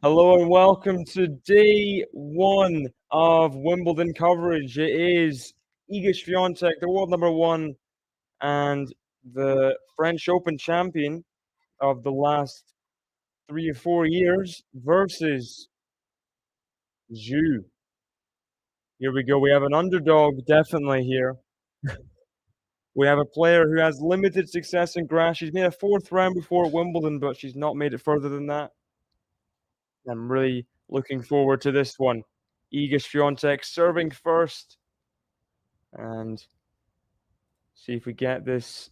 Hello and welcome to day one of Wimbledon coverage. It is Iga Swiatek, the world number one and the French Open champion of the last 3 or 4 years versus ZHU. Here we go. We have an underdog definitely here. We have a player who has limited success in grass. She's made a 4th round before at Wimbledon, but she's not made it further than that. I'm really looking forward to this one. Iga Swiatek serving first, and see if we get this.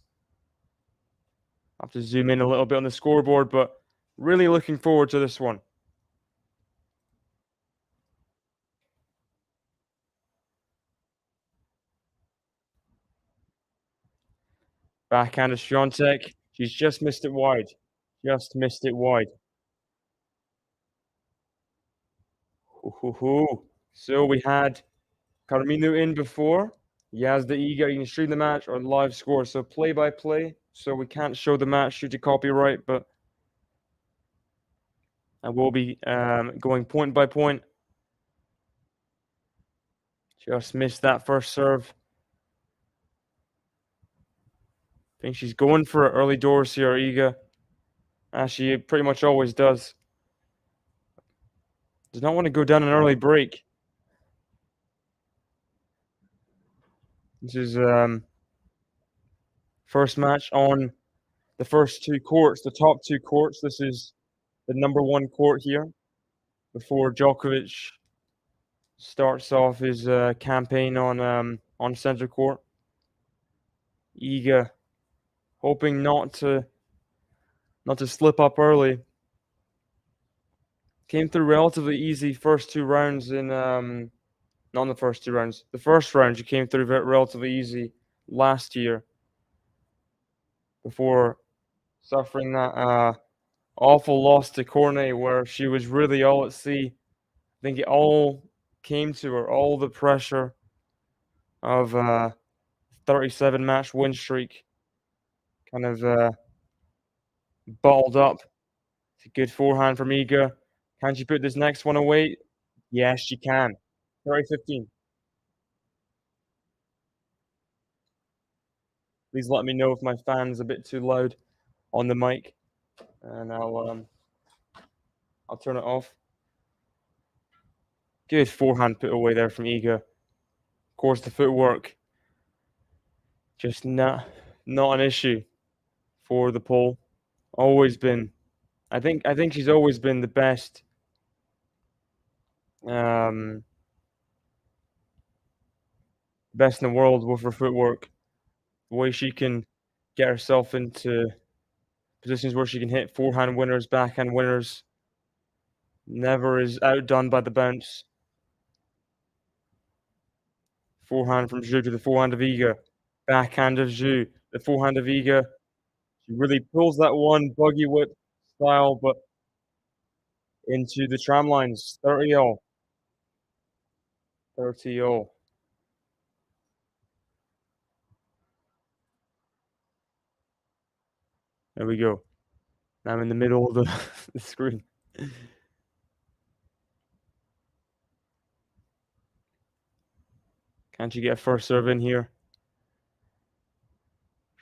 I have to zoom in a little bit on the scoreboard, but really looking forward to this one. Backhand of Swiatek. She's just missed it wide. Just missed it wide. So we had Carmino in before. Yazda Iga. You can stream the match or live score. So play by play. So we can't show the match due to copyright, but I will be going point by point. Just missed that first serve. I think she's going for early doors here, Iga. As she pretty much always does. Does not want to go down an early break. This is first match on the first 2 courts, the top 2 courts. This is the number 1 court here before Djokovic starts off his campaign on center court. Iga hoping not to slip up early. Came through relatively easy first 2 rounds in not the first 2 rounds. The first round she came through relatively easy last year before suffering that awful loss to Cornet where she was really all at sea. I think it all came to her, all the pressure of 37 match win streak kind of balled up. It's a good forehand from Iga. Can she put this next one away? Yes, she can. 30-15. Please let me know if my fan's a bit too loud on the mic, and I'll turn it off. Good forehand put away there from Iga. Of course, the footwork just not an issue for the Pole. Always been. I think she's always been the best. Best in the world with her footwork. The way she can get herself into positions where she can hit forehand winners, backhand winners. Never is outdone by the bounce. Forehand from Zhu to the forehand of Iga. Backhand of Zhu. The forehand of Iga. She really pulls that one buggy whip style, but into the tram lines. 30-all. 30-all. There we go. Now I'm in the middle of the screen. Can't you get a first serve in here?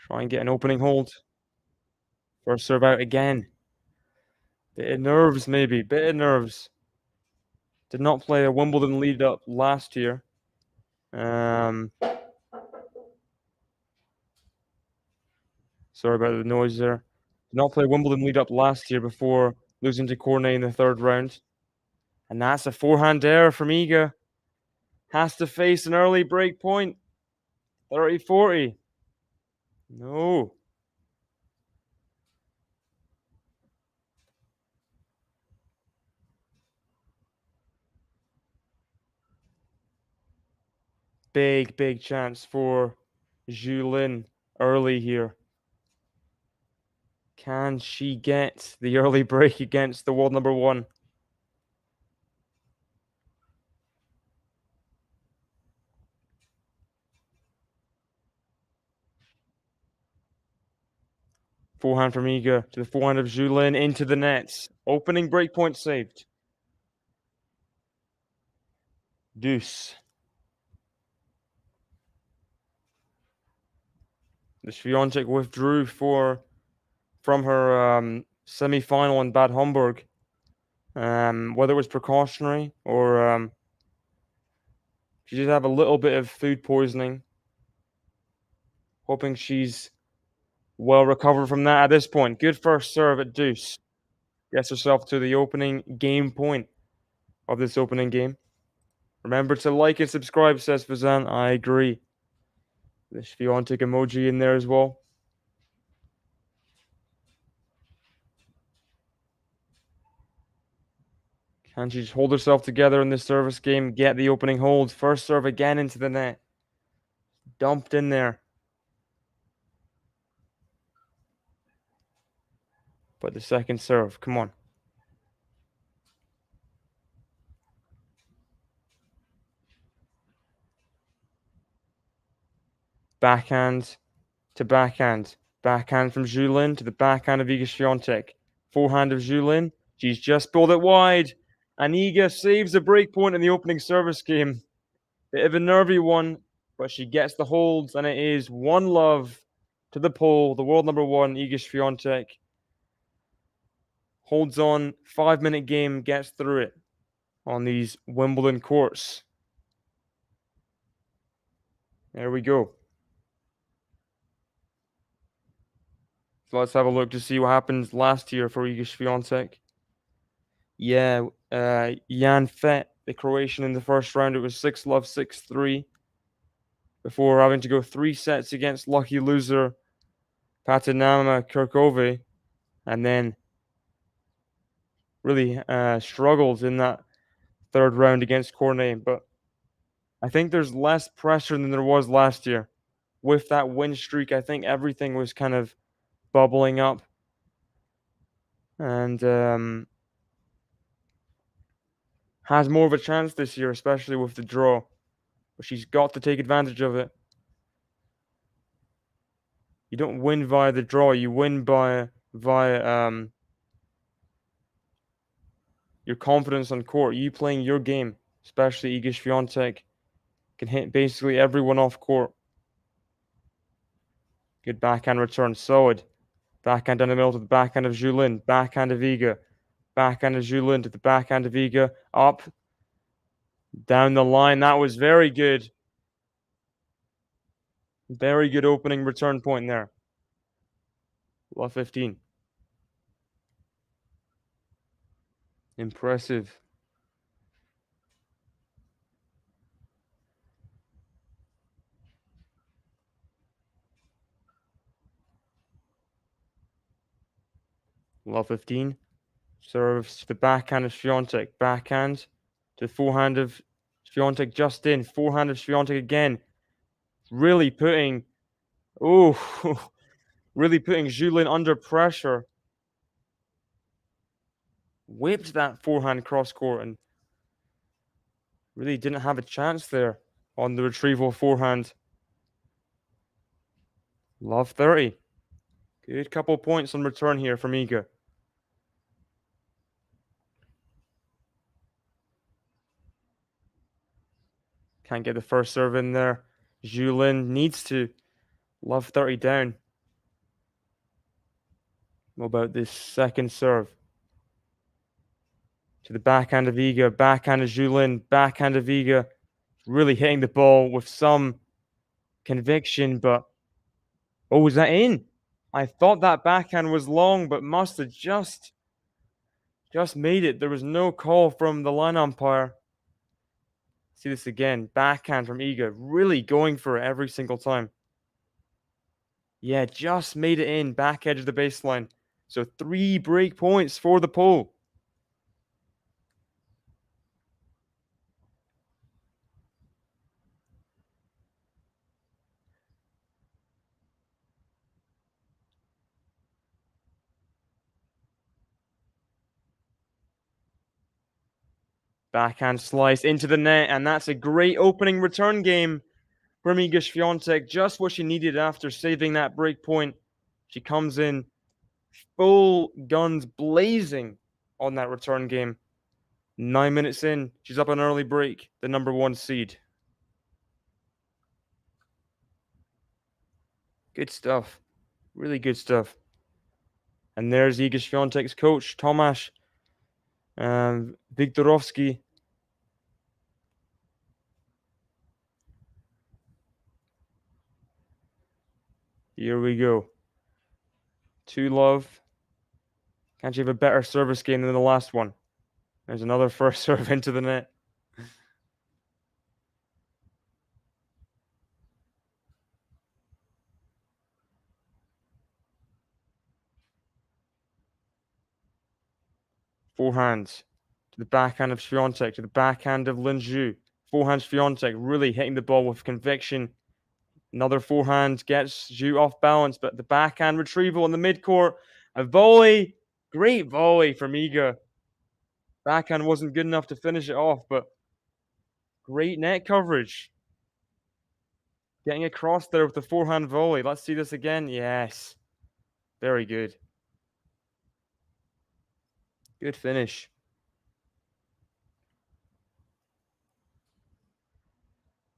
Try and get an opening hold. First serve out again. Bit of nerves, maybe. Bit of nerves. Did not play a Wimbledon lead up last year. Sorry about the noise there. Did not play Wimbledon lead up last year before losing to Cornet in the third round. And that's a forehand error from Iga. Has to face an early break point. 30-40. No. Big chance for Zhu Lin early here. Can she get the early break against the world number one? Forehand from Iga to the forehand of Zhu Lin into the nets. Opening breakpoint saved. Deuce. The Swiatek withdrew from her semi-final in Bad Homburg. Whether it was precautionary or she did have a little bit of food poisoning. Hoping she's well recovered from that at this point. Good first serve at deuce. Gets herself to the opening game point of this opening game. Remember to like and subscribe, says Fazan. I agree. The Swiatek emoji in there as well. Can she just hold herself together in this service game? Get the opening hold. First serve again into the net. Dumped in there. But the second serve, come on. Backhand to backhand. Backhand from Zhu Lin to the backhand of Iga Swiatek. Forehand of Zhu Lin. She's just pulled it wide. And Iga saves a break point in the opening service game. Bit of a nervy one, but she gets the holds, and it is 1-love to the Pole, the world number one, Iga Swiatek. Holds on, 5-minute game, gets through it on these Wimbledon courts. There we go. So let's have a look to see what happens last year for Iga Swiatek. Yeah, Jan Fett, the Croatian in the first round, it was 6-love, 6-3. Before having to go 3 sets against lucky loser Patinama Kirkove. And then really struggled in that third round against Cornet. But I think there's less pressure than there was last year. With that win streak, I think everything was kind of bubbling up. And has more of a chance this year, especially with the draw. But she's got to take advantage of it. You don't win via the draw. You win via your confidence on court. You playing your game, especially Iga Swiatek can hit basically everyone off court. Good backhand return, solid. Backhand down the middle to the backhand of Zhu Lin. Backhand of Iga. Backhand of Zhu Lin to the backhand of Iga. Up. Down the line, that was very good. Very good opening return point there. Love 15. Impressive. Love 15. Serves to the backhand of Swiatek. Backhand to the forehand of Swiatek just in. Forehand of Swiatek again. Really putting, oh, really putting Julin under pressure. Whipped that forehand cross court and really didn't have a chance there on the retrieval forehand. Love 30. Good couple points on return here from Iga. Can't get the first serve in there. Julin needs to. Love 30 down. What about this second serve? To the backhand of Iga, backhand of Julin, backhand of Iga. Really hitting the ball with some conviction, but oh, was that in? I thought that backhand was long, but must have just made it. There was no call from the line umpire. See this again. Backhand from Iga. Really going for it every single time. Yeah, just made it in. Back edge of the baseline. So 3 break points for the pole. Backhand slice into the net, and that's a great opening return game from Iga Swiatek. Just what she needed after saving that break point. She comes in full guns blazing on that return game. 9 minutes in, she's up an early break, the number 1 seed. Good stuff. Really good stuff. And there's Iga Swiatek's coach, Tomasz Wiktorowski. Here we go. 2-love. Can't you have a better service game than the last one? There's another first serve into the net. Forehands to the backhand of Swiatek, to the backhand of Lin Zhu. Forehand Swiatek really hitting the ball with conviction. Another forehand gets Zhu off balance, but the backhand retrieval in the midcourt. A volley. Great volley from Iga. Backhand wasn't good enough to finish it off, but great net coverage. Getting across there with the forehand volley. Let's see this again. Yes. Very good. Good finish.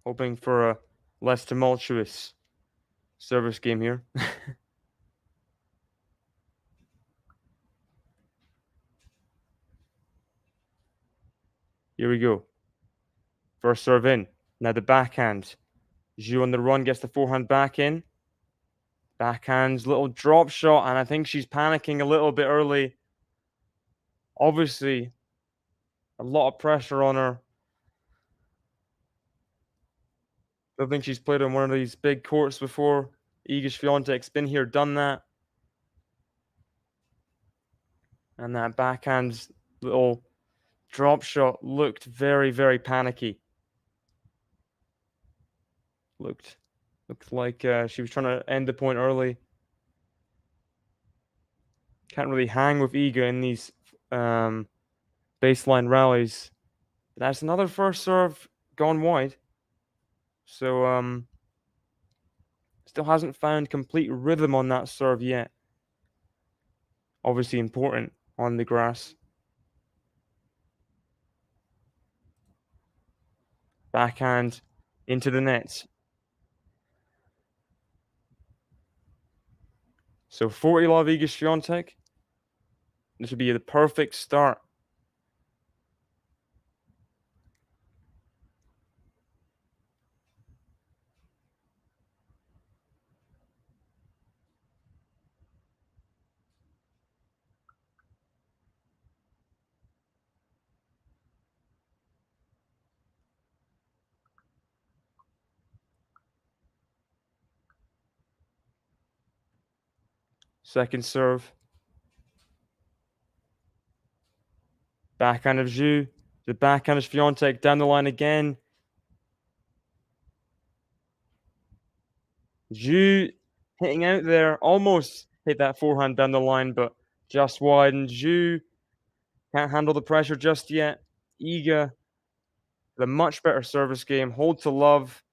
Hoping for a less tumultuous service game here. Here we go. First serve in. Now the backhand. Zhu on the run gets the forehand back in. Backhand's little drop shot, and I think she's panicking a little bit early. Obviously, a lot of pressure on her. I think she's played on one of these big courts before. Iga Swiatek's been here, done that. And that backhand's little drop shot looked very, very panicky. Looked like she was trying to end the point early. Can't really hang with Iga in these baseline rallies. That's another first serve gone wide. So still hasn't found complete rhythm on that serve yet. Obviously important on the grass. Backhand into the net. So 40 love Iga Swiatek. This would be the perfect start. Second serve. Backhand of ZHU. The backhand of SWIATEK down the line again. ZHU hitting out there. Almost hit that forehand down the line, but just wide. And ZHU can't handle the pressure just yet. Iga, the much better service game. Hold to love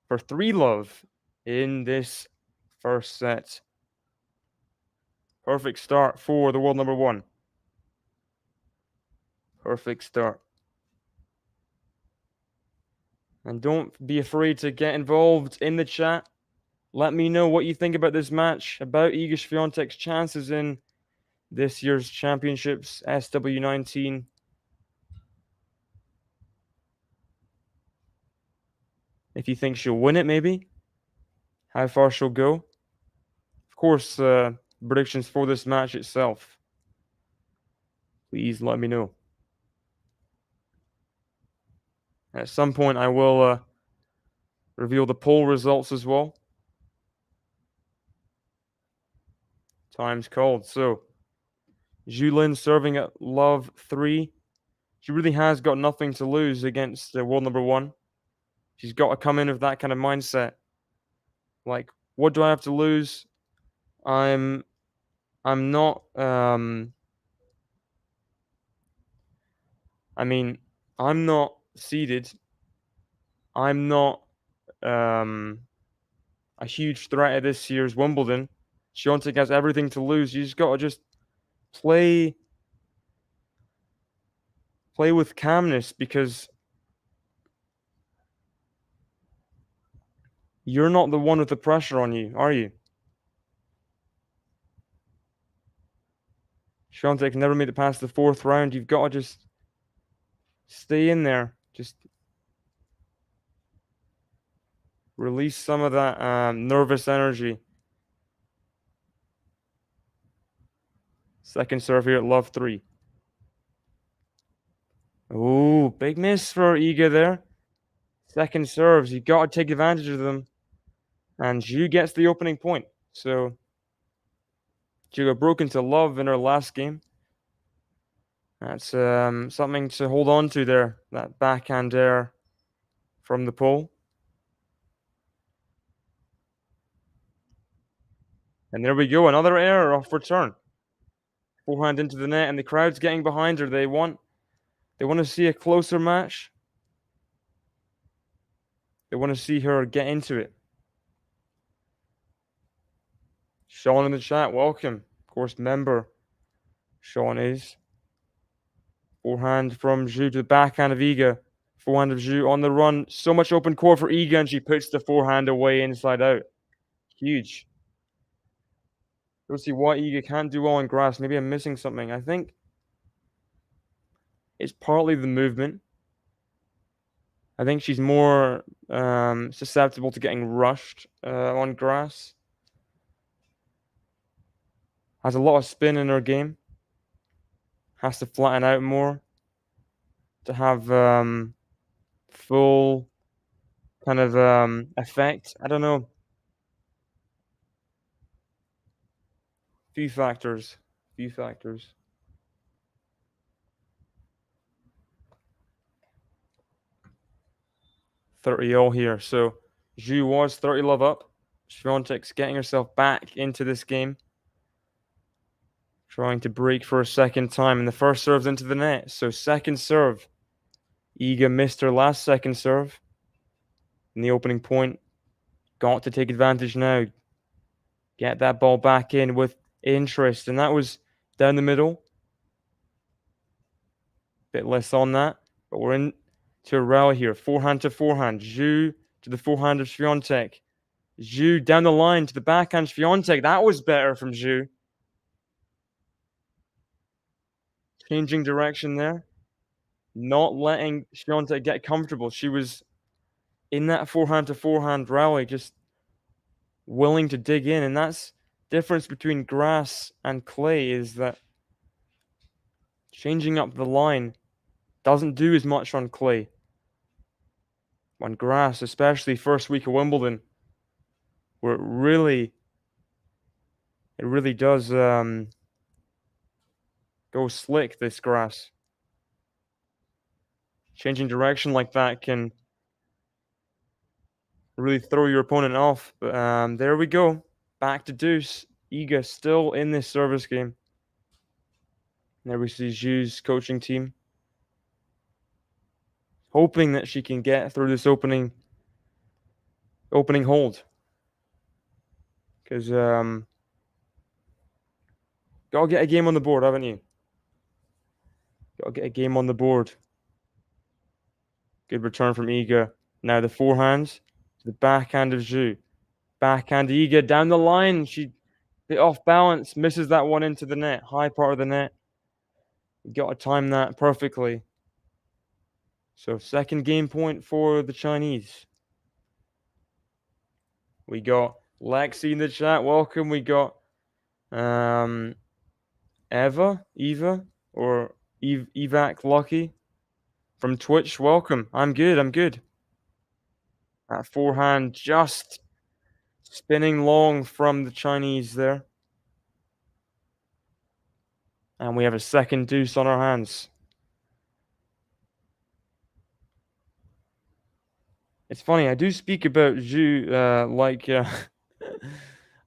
for 3-love in this first set. Perfect start for the world number 1. Perfect start. And don't be afraid to get involved in the chat. Let me know what you think about this match, about Iga Świątek's chances in this year's championships, SW19. If you think she'll win it, maybe. How far she'll go. Of course, predictions for this match itself. Please let me know. At some point, I will reveal the poll results as well. Time's called. So, Zhu Lin serving at love 3. She really has got nothing to lose against world number 1. She's got to come in with that kind of mindset. Like, what do I have to lose? I'm not. I'm not seeded. I'm not a huge threat at this year's Wimbledon. Świątek has everything to lose. You just got to just play with calmness, because you're not the one with the pressure on you, are you? Świątek never made it past the 4th round. You've got to just stay in there. Just release some of that nervous energy. Second serve here at love 3. Oh, big miss for Iga there. Second serves, you got to take advantage of them. And ZHU gets the opening point. So, she got broken to love in her last game. That's something to hold on to there. That backhand there from the pole. And there we go, another error off return. Forehand into the net, and the crowd's getting behind her. They want to see a closer match. They want to see her get into it. Sean in the chat, welcome. Of course, member Sean is. Forehand from ZHU to the backhand of Iga. Forehand of ZHU on the run. So much open court for Iga, and she puts the forehand away inside out. Huge. Don't see why Iga can't do well on grass. Maybe I'm missing something. I think it's partly the movement. I think she's more susceptible to getting rushed on grass. Has a lot of spin in her game. Has to flatten out more to have full kind of effect. I don't know. Few factors. 30 all here. So ZHU was 30-love up. Świątek's getting herself back into this game. Trying to break for a second time. And the first serve's into the net. So second serve. Iga missed her last second serve in the opening point. Got to take advantage now. Get that ball back in with interest. And that was down the middle. Bit less on that. But we're in to a rally here. Forehand to forehand. ZHU to the forehand of Świątek. ZHU down the line to the backhand Świątek. That was better from ZHU. Changing direction there. Not letting Świątek get comfortable. She was in that forehand to forehand rally, just willing to dig in. And that's the difference between grass and clay, is that changing up the line doesn't do as much on clay. On grass, especially first week of Wimbledon, where it It really does go slick, this grass. Changing direction like that can really throw your opponent off. But there we go. Back to deuce. Iga still in this service game. There we see Zhu's coaching team, hoping that she can get through this opening hold. Because gotta get a game on the board, haven't you? Gotta get a game on the board. Good return from Iga. Now the forehands to the backhand of Zhu. Backhand Iga down the line. She bit off balance, misses that one into the net, high part of the net. You got to time that perfectly. So second game point for the Chinese. We got Lexi in the chat. Welcome. We got Eva, or Evac Lucky from Twitch. Welcome. I'm good. That forehand just spinning long from the Chinese there. And we have a second deuce on our hands. It's funny, I do speak about Zhu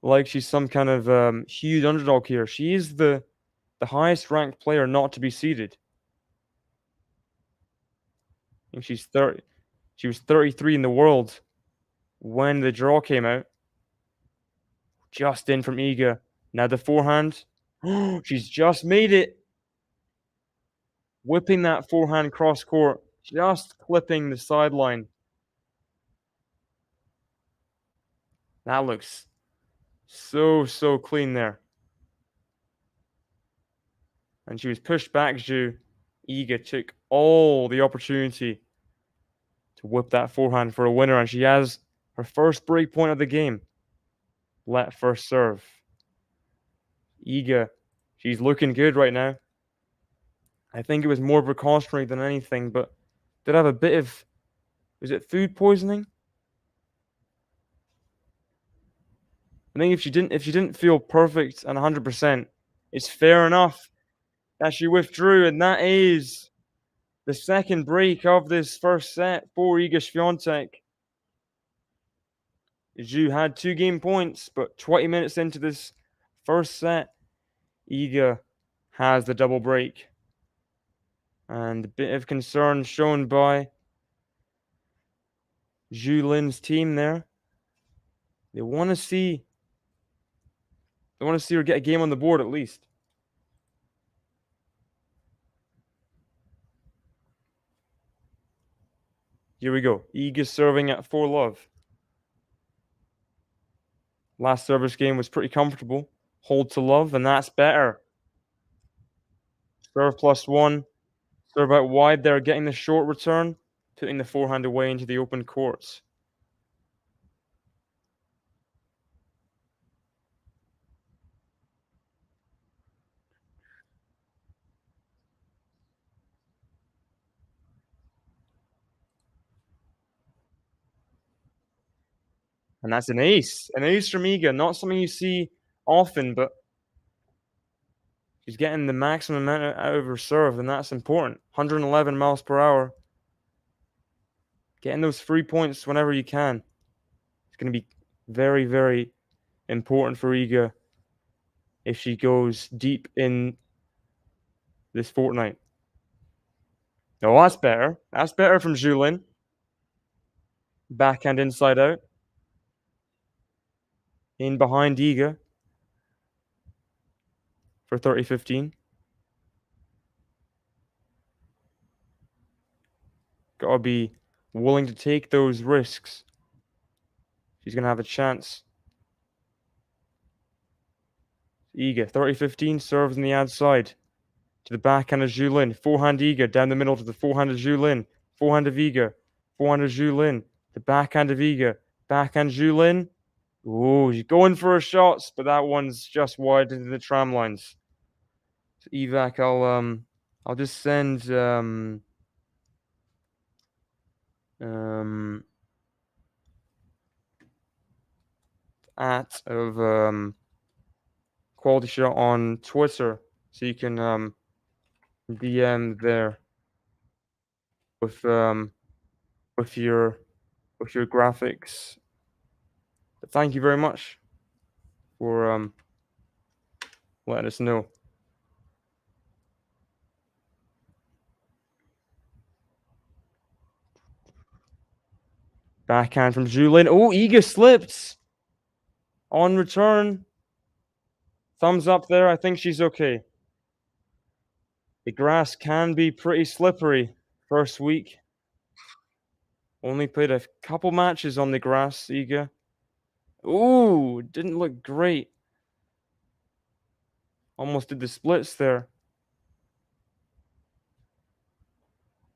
like she's some kind of huge underdog here. She is the highest ranked player not to be seeded. I think she's 30. She was 33 in the world when the draw came out. Just in from Iga. Now the forehand. She's just made it. Whipping that forehand cross court. Just clipping the sideline. That looks so clean there. And she was pushed back, Zhu. Iga took all the opportunity to whip that forehand for a winner, and she has her first break point of the game. Let first serve. Iga, she's looking good right now. I think it was more precautionary than anything, but did have a bit of, was it food poisoning? I think if she didn't feel perfect and 100%, it's fair enough that she withdrew, and that is the second break of this first set for Iga Swiatek. Zhu had 2 game points, but 20 minutes into this first set, Iga has the double break. And a bit of concern shown by Zhu Lin's team there. They want to see her get a game on the board at least. Here we go. Iga serving at 4-love. Last service game was pretty comfortable. Hold to love, and that's better. Serve +1. Serve out wide there, getting the short return, putting the forehand away into the open courts. And that's an ace. An ace from Iga. Not something you see often, but she's getting the maximum amount out of her serve, and that's important. 111 miles per hour. Getting those 3 points whenever you can. It's going to be very important for Iga if she goes deep in this fortnight. Oh, that's better. That's better from Zhu Lin. Backhand inside out. In behind Iga for 30-15. Gotta be willing to take those risks. She's gonna have a chance. Iga, 30-15, serves on the outside. To the backhand of Zhu Lin. Forehand Iga, down the middle to the forehand of Zhu Lin. Forehand of Iga. Forehand of Zhu Lin. The backhand of Iga. Backhand Zhu Lin. Ooh, she's going for her shots, but that one's just wide into the tram lines. So Evac, I'll just send at of QualityShot on Twitter, so you can DM there with with your graphics. But thank you very much for letting us know. Backhand from Julien. Oh, Iga slipped on return. Thumbs up there. I think she's okay. The grass can be pretty slippery first week. Only played a couple matches on the grass, Iga. Ooh, didn't look great. Almost did the splits there.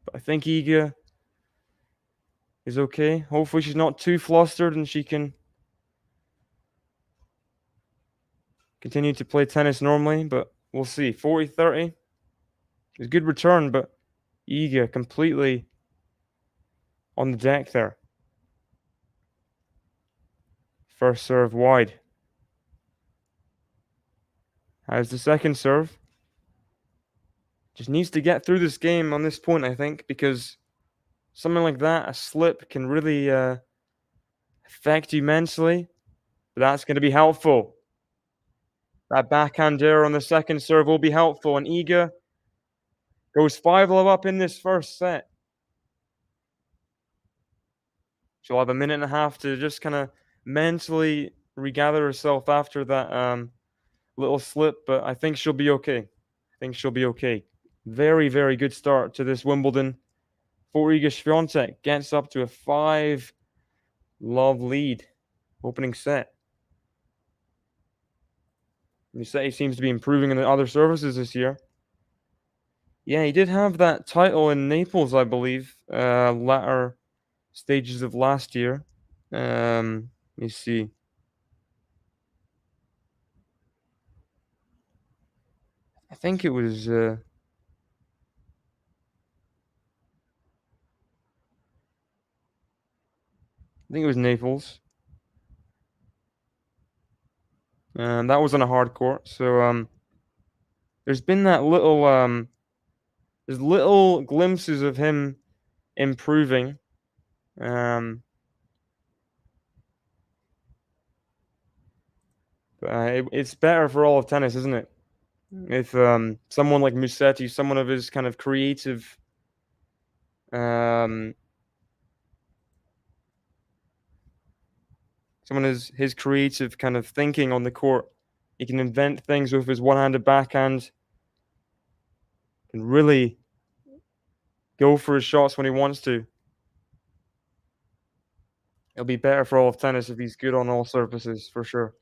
But I think Iga is okay. Hopefully she's not too flustered and she can continue to play tennis normally, but we'll see. 40-30 is a good return, but Iga completely on the deck there. First serve wide. How's the second serve? Just needs to get through this game on this point, I think, because something like that, a slip, can really affect you mentally. But that's going to be helpful. That backhand error on the second serve will be helpful. And Iga goes 5-love up in this first set. She'll have a minute and a half to just kind of mentally regather herself after that little slip. But I think she'll be okay. I think she'll be okay. Very, very good start to this Wimbledon for Iga Świątek. Gets up to a 5-love lead opening set. You say he seems to be improving in the other services this year. Yeah, he did have that title in Naples, I believe, latter stages of last year. Let me see. I think it was. I think it was Naples. That was on a hard court. So there's been that little there's little glimpses of him improving. But it's better for all of tennis, isn't it? If someone like Musetti, someone of his kind of creative someone is his creative kind of thinking on the court. He can invent things with his one-handed backhand. Can really go for his shots when he wants to. It'll be better for all of tennis if he's good on all surfaces, for sure.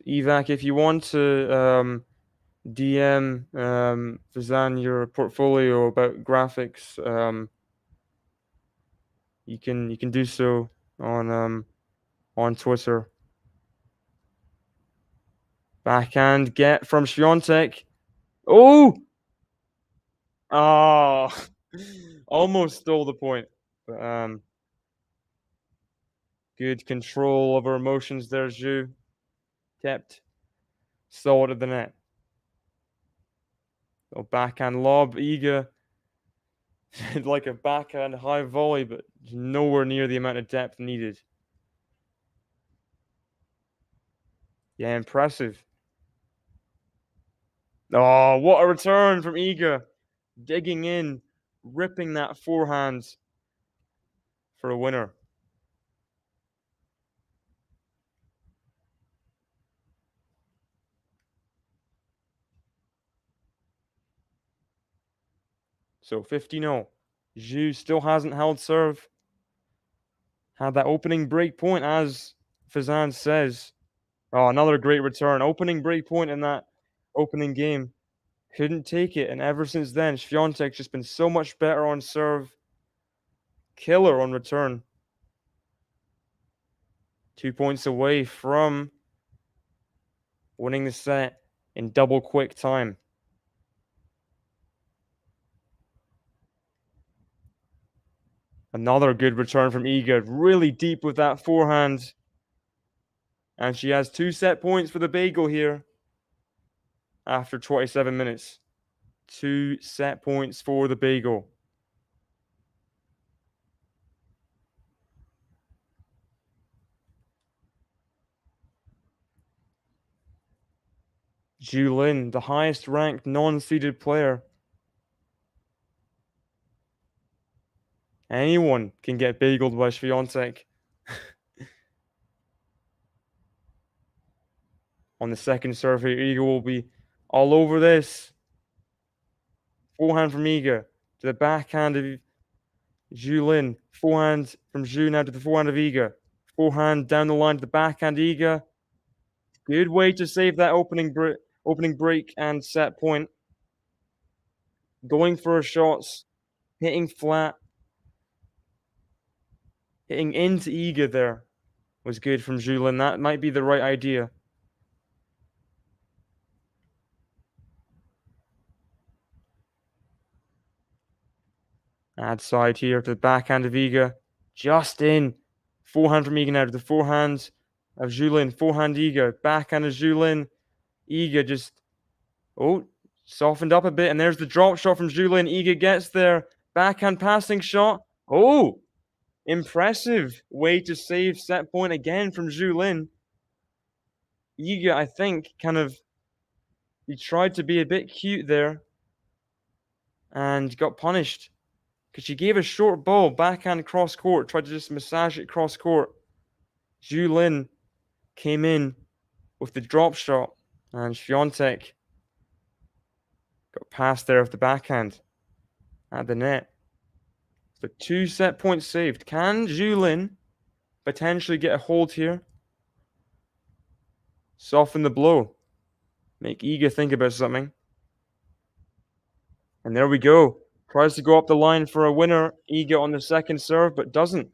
Evac, if you want to DM Fazan your portfolio about graphics, you can do so on Twitter. Backhand get from Świątek. Oh, almost stole the point. But good control of her emotions there, Zhu. Kept solid at the net. So backhand lob, Iga. Like a backhand high volley, but nowhere near the amount of depth needed. Yeah, impressive. Oh, what a return from Iga. Digging in, ripping that forehand for a winner. So 50-0. Zhu still hasn't held serve. Had that opening break point, as Fazan says. Oh, another great return. Opening break point in that opening game. Couldn't take it. And ever since then, Świątek's just been so much better on serve. Killer on return. 2 points away from winning the set in double quick time. Another good return from Iga, really deep with that forehand. And she has 2 set points for the bagel here after 27 minutes. 2 set points for the bagel. Zhu Lin, the highest ranked non-seeded player. Anyone can get bageled by SWIATEK. On the second serve here, Iga will be all over this. Forehand from Iga to the backhand of Zhu Lin. Forehand from Zhu now to the forehand of Iga. Forehand down the line to the backhand Iga. Good way to save that opening break and set point. Going for her shots, hitting flat, hitting into Iga there was good from Zhu Lin. That might be the right idea. Add side here to the backhand of Iga. Just in. Forehand from Iga now to the forehand of Zhu Lin. Forehand Iga. Backhand of Zhu Lin. Iga just, softened up a bit. And there's the drop shot from Zhu Lin. Iga gets there. Backhand passing shot. Oh, impressive way to save set point again from Zhu Lin. Iga, I think, he tried to be a bit cute there and got punished because she gave a short ball, backhand cross court, tried to just massage it cross court. Zhu Lin came in with the drop shot, and SWIATEK got past there with the backhand at the net. So 2 set points saved. Can Zhu Lin potentially get a hold here? Soften the blow. Make Iga think about something. And there we go. Tries to go up the line for a winner. Iga on the second serve, but doesn't.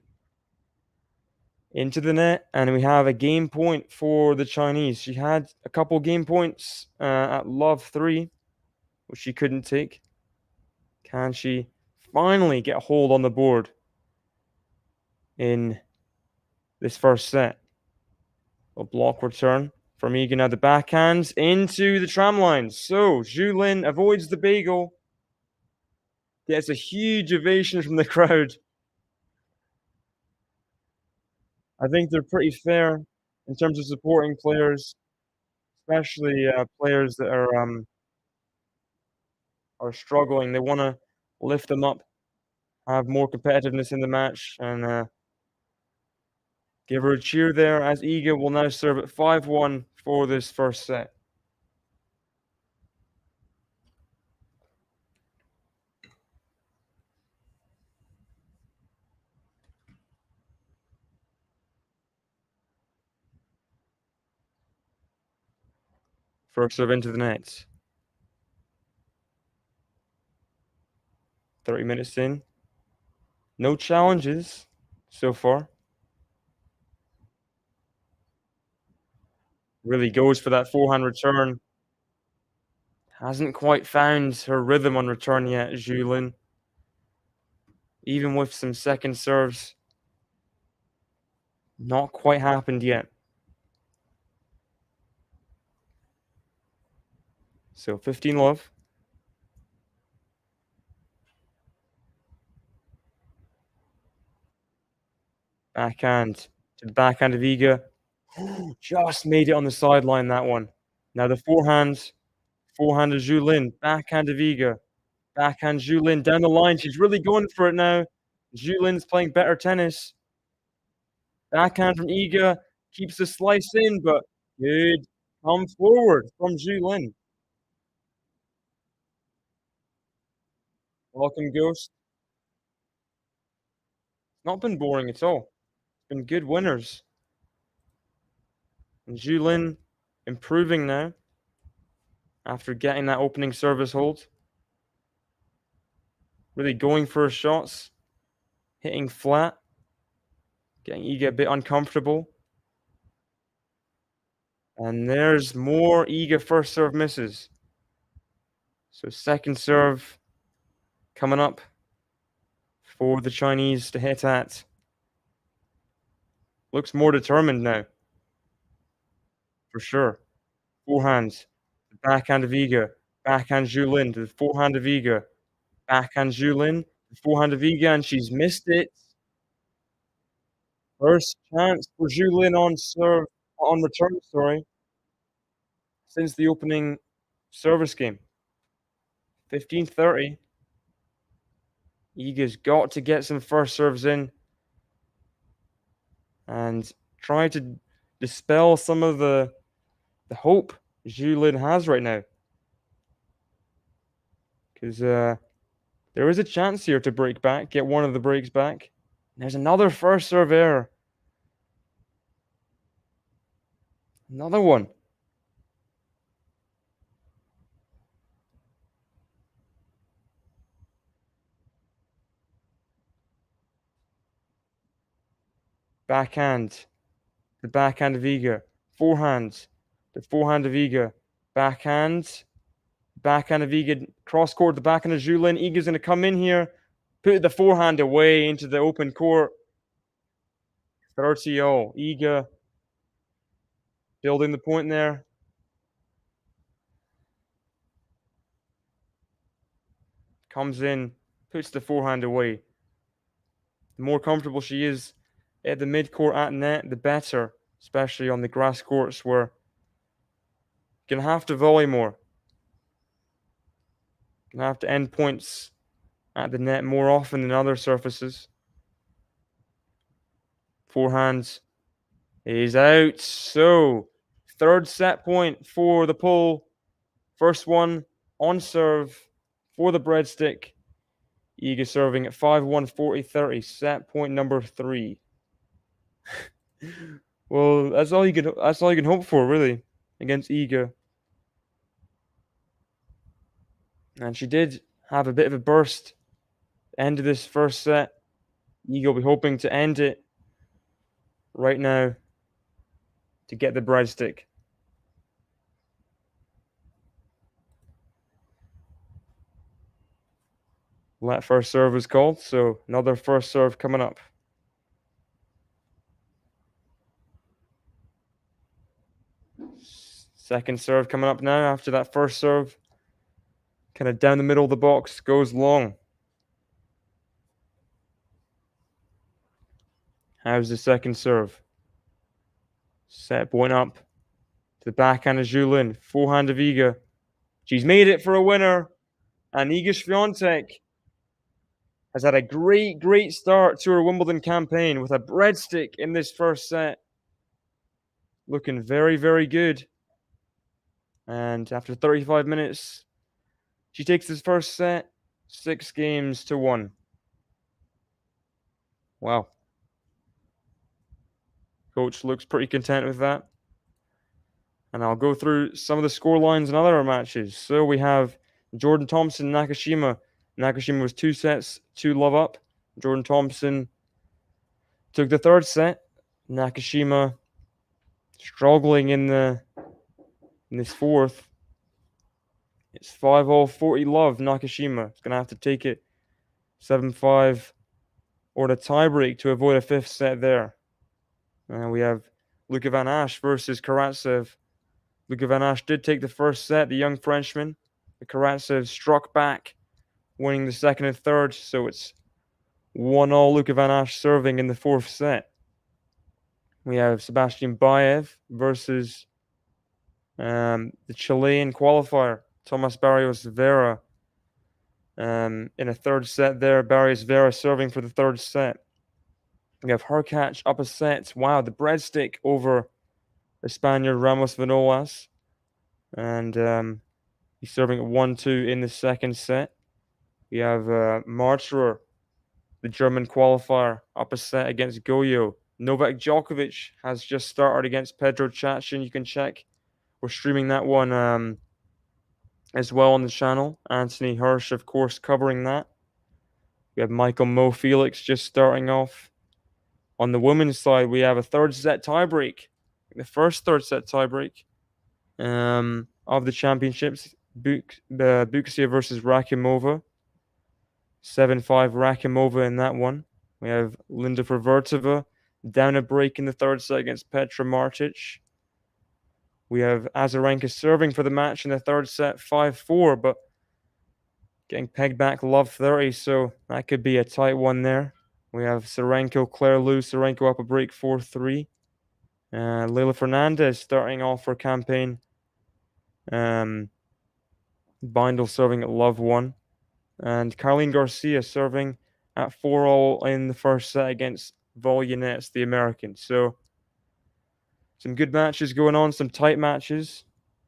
Into the net, and we have a game point for the Chinese. She had a couple game points at love 3, which she couldn't take. Can she finally get a hold on the board in this first set? A block return from Iga now. The backhands into the tram lines. So Zhu Lin avoids the bagel. Gets a huge ovation from the crowd. I think they're pretty fair in terms of supporting players, especially players that are struggling. They want to lift them up, have more competitiveness in the match, and give her a cheer there as Iga will now serve at 5-1 for this first set. First serve into the net. 30 minutes in. No challenges so far. Really goes for that forehand return. Hasn't quite found her rhythm on return yet, Zhu Lin. Even with some second serves. Not quite happened yet. So 15 love. Backhand to the backhand of Iga. Just made it on the sideline, that one. Now the forehand of Zhu Lin. Backhand of Iga. Backhand Zhu Lin down the line. She's really going for it now. Zhu Lin's playing better tennis. Backhand from Iga. Keeps the slice in, but good come forward from Zhu Lin. Welcome, Ghost. Not been boring at all. It's been good winners. And Zhu Lin improving now after getting that opening service hold. Really going for her shots. Hitting flat. Getting Iga a bit uncomfortable. And there's more Iga first serve misses. So second serve coming up for the Chinese to hit at. Looks more determined now, for sure. Forehands. The backhand of Iga. Backhand Zhu Lin to the forehand of Iga. Backhand Zhu Lin. The forehand of Iga, and she's missed it. First chance for Zhu Lin on return, sorry, since the opening service game. 15-30. Iga's got to get some first serves in and try to dispel some of the hope Zhu Lin has right now. Because there is a chance here to break back, get one of the breaks back. There's another first serve error. Another one. Backhand. The backhand of Iga. Forehand. The forehand of Iga. Backhand. Backhand of Iga. Cross court. The backhand of Zhu Lin. Iga's going to come in here. Put the forehand away into the open court. 30-all. Iga building the point there. Comes in. Puts the forehand away. The more comfortable she is at the mid-court at net, the better, especially on the grass courts where you're going to have to volley more. You're going to have to end points at the net more often than other surfaces. Forehand is out. So, third set point for the pole. First one on serve for the breadstick. Iga serving at 5-1, 40-30. Set point number 3. Well, that's all you can hope for, really, against Iga. And she did have a bit of a burst end of this first set. Iga will be hoping to end it right now to get the breadstick. That first serve was called, so another first serve coming up. Second serve coming up now after that first serve. Kind of down the middle of the box, goes long. How's the second serve? Set point up to the backhand of Zhu Lin. Forehand of Iga. She's made it for a winner. And Iga Swiatek has had a great start to her Wimbledon campaign with a breadstick in this first set. Looking very good. And after 35 minutes, she takes this first set 6-1. Wow. Coach looks pretty content with that. And I'll go through some of the score lines in other matches. So we have Jordan Thompson, Nakashima. Nakashima was 2 sets, 2-love up. Jordan Thompson took the third set. Nakashima struggling in this fourth. It's 5-all, 40-love. Nakashima is going to have to take it 7-5 or the tiebreak to avoid a fifth set there. And we have Luka Van Asch versus Karatsev. Luka Van Asch did take the first set, the young Frenchman. Karatsev struck back, winning the second and third. So it's 1-all Luka Van Asch serving in the fourth set. We have Sebastian Baev versus the Chilean qualifier, Tomas Barrios Vera. In a third set there, Barrios Vera serving for the third set. We have Hurkacz up a set. Wow, the breadstick over the Spaniard Ramos Vinolas. And he's serving at 1-2 in the second set. We have Marcherer, the German qualifier, up a set against Goyo. Novak Djokovic has just started against Pedro Chachin. You can check. We're streaming that one as well on the channel. Anthony Hirsch, of course, covering that. We have Michael Mo Felix just starting off. On the women's side, we have a third set tiebreak. The first third set tiebreak of the championships. Buxia versus Rakimova. 7-5 Rakimova in that one. We have Linda Pervertova down a break in the third set against Petra Martic. We have Azarenka serving for the match in the third set, 5-4, but getting pegged back love 30, so that could be a tight one there. We have Serenko, Claire Liu, Serenko up a break 4-3. Leila Fernandez starting off her campaign. Bindel serving at love 1. And Caroline Garcia serving at 4-all in the first set against Volyanets, the American. So some good matches going on, some tight matches.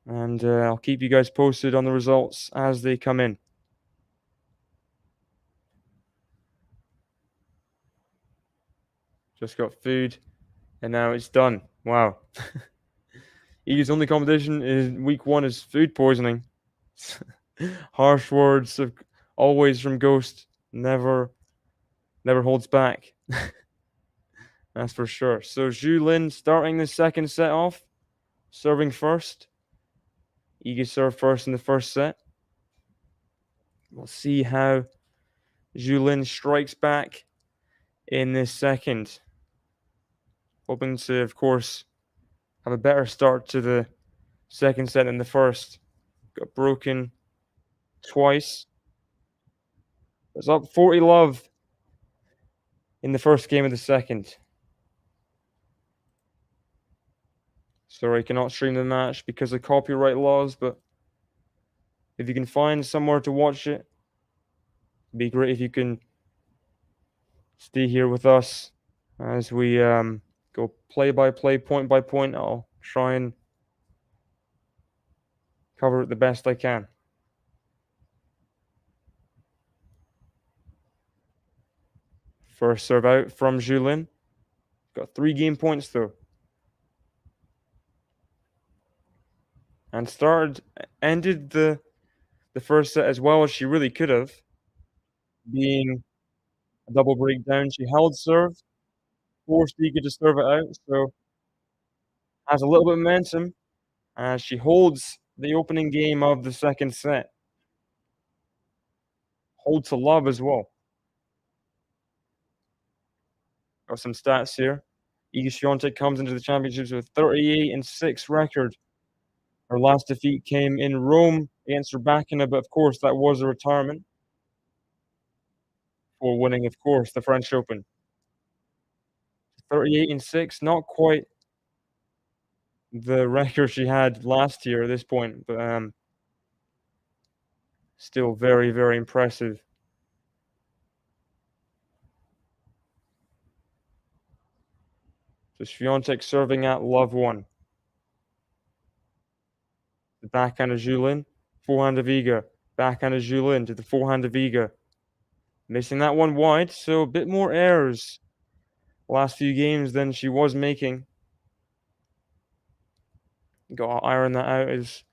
And I'll keep you guys posted on the results as they come in. Just got food, and now it's done. Wow. Iga's only competition in week 1 is food poisoning. Harsh words of always from Ghost. Never holds back. That's for sure. So Zhu Lin starting the second set off, serving first. Iga served first in the first set. We'll see how Zhu Lin strikes back in this second. Hoping to, of course, have a better start to the second set than the first. Got broken twice. Was up 40 love in the first game of the second. Sorry, I cannot stream the match because of copyright laws, but if you can find somewhere to watch it, it'd be great if you can stay here with us as we go play by play, point by point. I'll try and cover it the best I can. First serve out from Zhu Lin. Got 3 game points though. And ended the first set as well as she really could have. Being a double breakdown. She held serve, forced Iga to serve it out, so has a little bit of momentum as she holds the opening game of the second set. Hold to love as well. Got some stats here. Iga Swiatek comes into the championships with 38-6 record. Her last defeat came in Rome against Rybakina, but of course that was a retirement for winning, of course, the French Open. 38-6, not quite the record she had last year at this point, but still very, very impressive. So Swiatek serving at love 1. The backhand of Zhu Lin, forehand of Iga, backhand of Zhu Lin to the forehand of Iga. Missing that one wide, so a bit more errors last few games than she was making. Got to iron that out as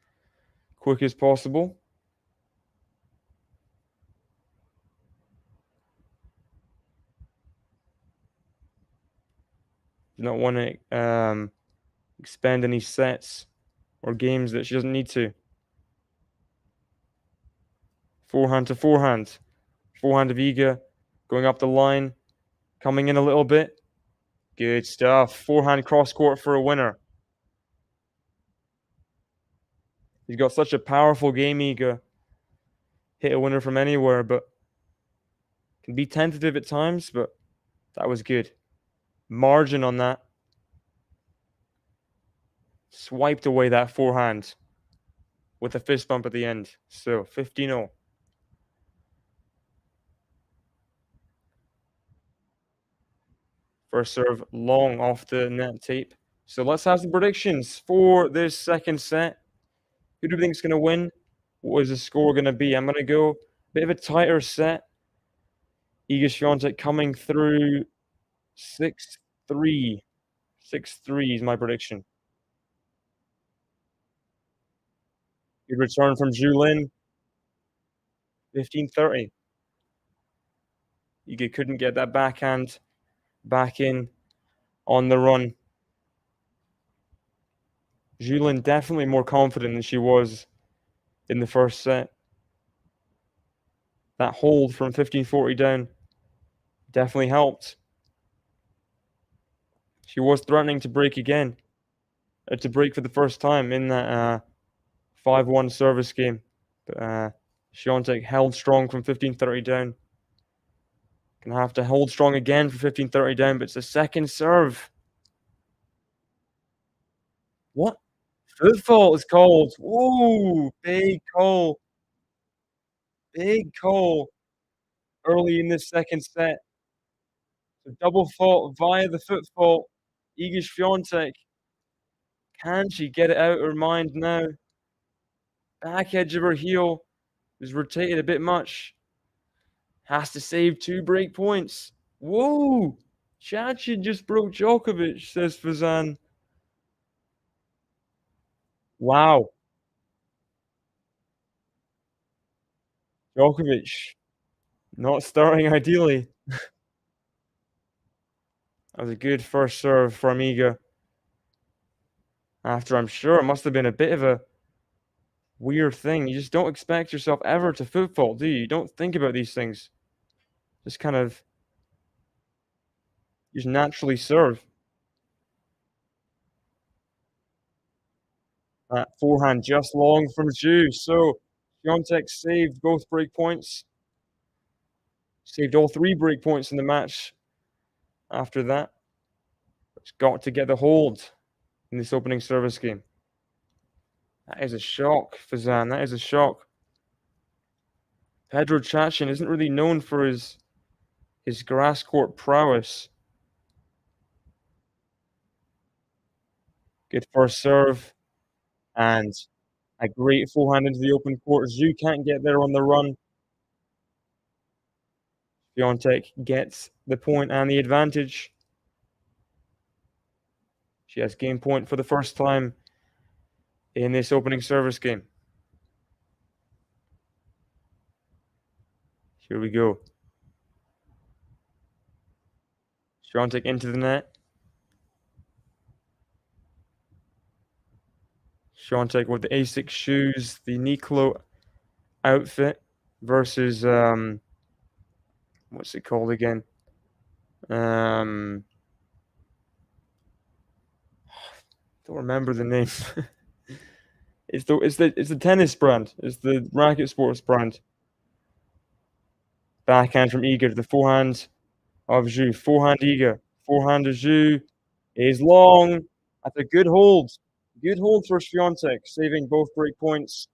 quick as possible. Do not want to expend any sets or games that she doesn't need to. Forehand to forehand. Forehand of Iga going up the line, coming in a little bit. Good stuff. Forehand cross court for a winner. He's got such a powerful game, Iga. Hit a winner from anywhere, but can be tentative at times, but that was good. Margin on that. Swiped away that forehand with a fist bump at the end. So 15-0. First serve long off the net tape. So let's have some predictions for this second set. Who do you think is going to win? What is the score going to be? I'm going to go a bit of a tighter set. Iga Swiatek coming through 6-3. 6-3 is my prediction. Good return from Zhu Lin. 15-30. Iga couldn't get that backhand back in on the run. Zhu Lin definitely more confident than she was in the first set. That hold from 15-40 down definitely helped. She was threatening to break again, to break for the first time in that 5-1 service game. But Świątek held strong from 15-30 down. Gonna have to hold strong again for 15-30 down, but it's a second serve. What? Foot fault is called. Whoa, big call. Big call early in this second set. So double fault via the foot fault. Iga Świątek, can she get it out of her mind now? Back edge of her heel is rotated a bit much. Has to save 2 break points. Whoa! Chachin just broke Djokovic, says Fazan. Wow. Djokovic not starting ideally. That was a good first serve from Iga. After, I'm sure, it must have been a bit of a weird thing. You just don't expect yourself ever to foot fault, do you? You don't think about these things. Just kind of just naturally serve. That forehand just long from ZHU. So Świątek saved both break points. Saved all 3 break points in the match after that. It's got to get the hold in this opening service game. That is a shock, Fazan. That is a shock. Pedro Chachin isn't really known for his grass court prowess. Good first serve. And a great forehand into the open court. ZHU can't get there on the run. Świątek gets the point and the advantage. She has game point for the first time in this opening service game. Here we go. Świątek into the net. Świątek with the Asics shoes, the Niklo outfit versus what's it called again? Don't remember the name. It's the tennis brand. It's the racket sports brand. Backhand from Iga to the forehand of ZHU. Forehand Iga. Forehand of ZHU is long. That's a good hold. Good hold for Świątek, saving both break points.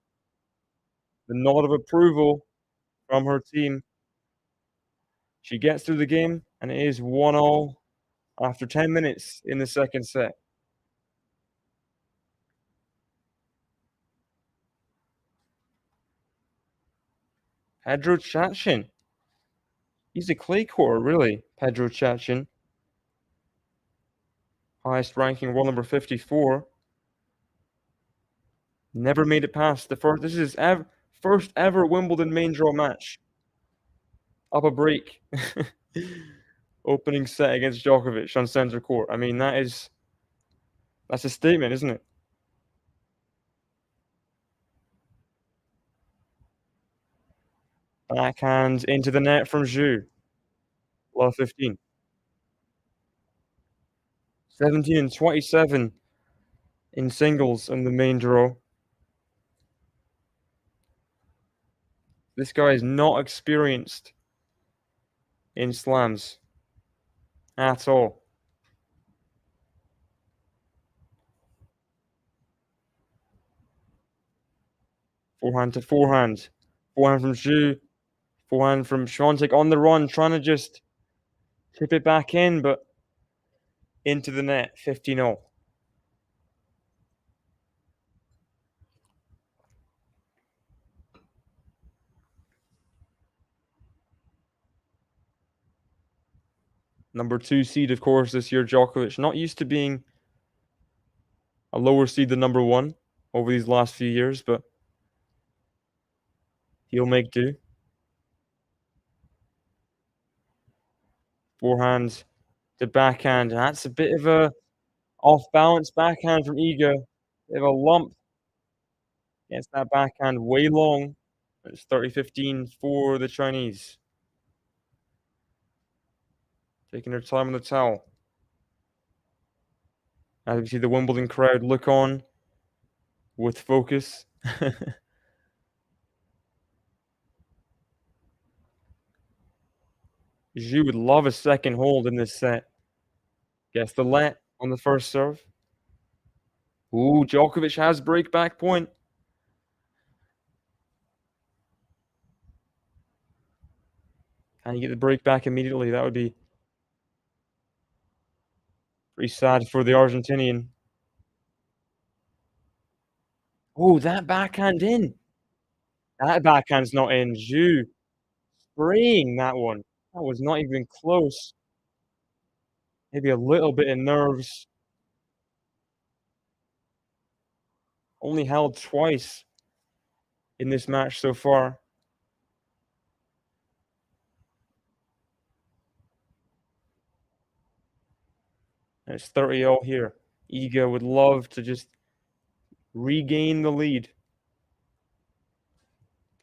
The nod of approval from her team. She gets through the game, and it is 1-1 after 10 minutes in the second set. Pedro Chachin. He's a clay courter, really, Pedro Chachin. Highest ranking, world number 54. Never made it past the first. This is his first ever Wimbledon main draw match. Up a break. Opening set against Djokovic on center court. I mean, that's a statement, isn't it? Backhand into the net from ZHU. Love 15. 17 and 27 in singles in the main draw. This guy is not experienced in slams at all. Forehand to forehand. Forehand from ZHU. Forehand from Świątek on the run, trying to just tip it back in, but into the net, 15-0. Number 2 seed, of course, this year, Djokovic. Not used to being a lower seed than number 1 over these last few years, but he'll make do. Forehand to backhand. That's a bit of a off-balance backhand from Iga. Bit of a lump. Gets that backhand way long. It's 30-15 for the Chinese. Taking their time on the towel. As we see the Wimbledon crowd look on with focus. Zhu would love a second hold in this set. Gets the let on the first serve. Ooh, Djokovic has break back point. Can you get the break back immediately? That would be pretty sad for the Argentinian. Oh, that backhand in. That backhand's not in. Zhu spraying that one. That was not even close. Maybe a little bit of nerves. Only held twice in this match so far. And it's 30-all here. Iga would love to just regain the lead.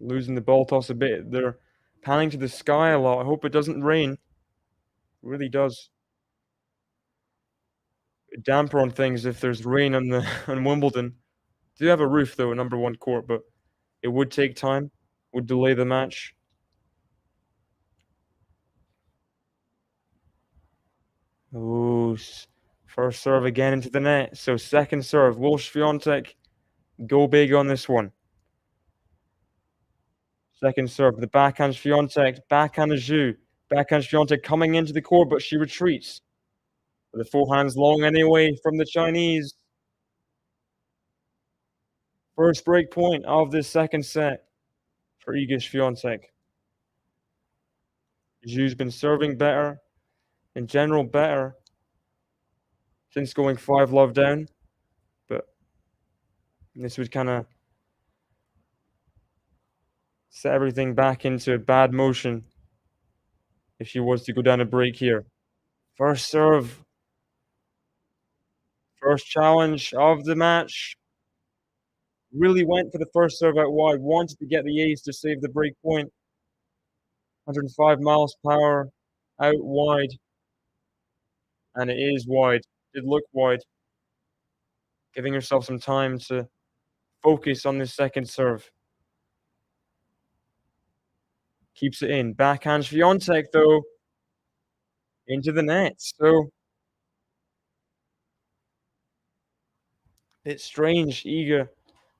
Losing the ball toss a bit. They're panning to the sky a lot. I hope it doesn't rain. It really does. Damper on things if there's rain on on Wimbledon. Do have a roof though, a #1 court, but it would take time. Would delay the match. Oh, first serve again into the net. So second serve. Will Swiatek go big on this one? Second serve. The backhand Swiatek. Backhand Zhu. Backhand Swiatek coming into the court, but she retreats. The forehand's long anyway from the Chinese. First break point of this second set for Iga Swiatek. Zhu's been serving better. In general, better since going 5-love down. But this would kind of set everything back into bad motion if she was to go down a break here. First serve. First challenge of the match. Really went for the first serve out wide. Wanted to get the ace to save the break point. 105 miles per hour out wide. And it is wide. It looked wide. Giving herself some time to focus on this second serve. Keeps it in. Backhand Swiatek, though, into the net. So it's strange. Iga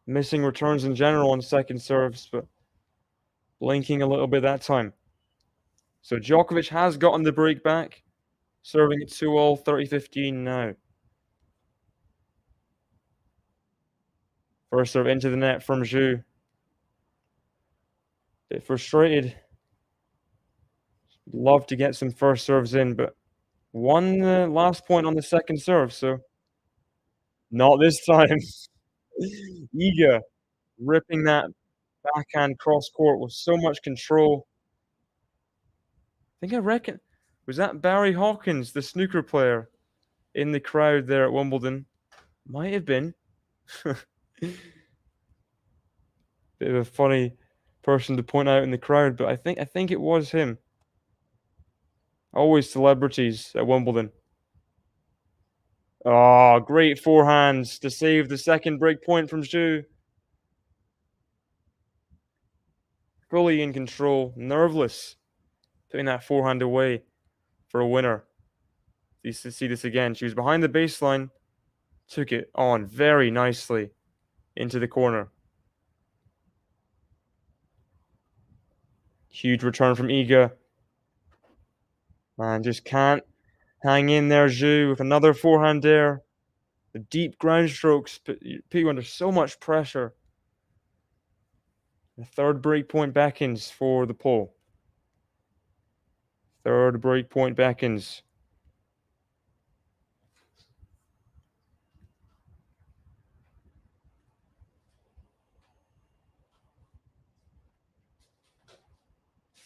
missing returns in general on second serves, but blinking a little bit that time. So Djokovic has gotten the break back, serving at 2-all, 30-15 now. First serve into the net from Zhu. Bit frustrated. Love to get some first serves in, but won the last point on the second serve, so not this time. Iga ripping that backhand cross court with so much control. I reckon, was that Barry Hawkins, the snooker player, in the crowd there at Wimbledon? Might have been. Bit of a funny person to point out in the crowd, but I think it was him. Always celebrities at Wimbledon. Oh, great forehands to save the second break point from Zhu. Fully in control, nerveless, putting that forehand away for a winner. You see this again. She was behind the baseline, took it on very nicely into the corner. Huge return from Iga. Man, just can't hang in there, Zhu, with another forehand there. The deep ground strokes put you under so much pressure. The third break point beckons for the pole. Third break point beckons.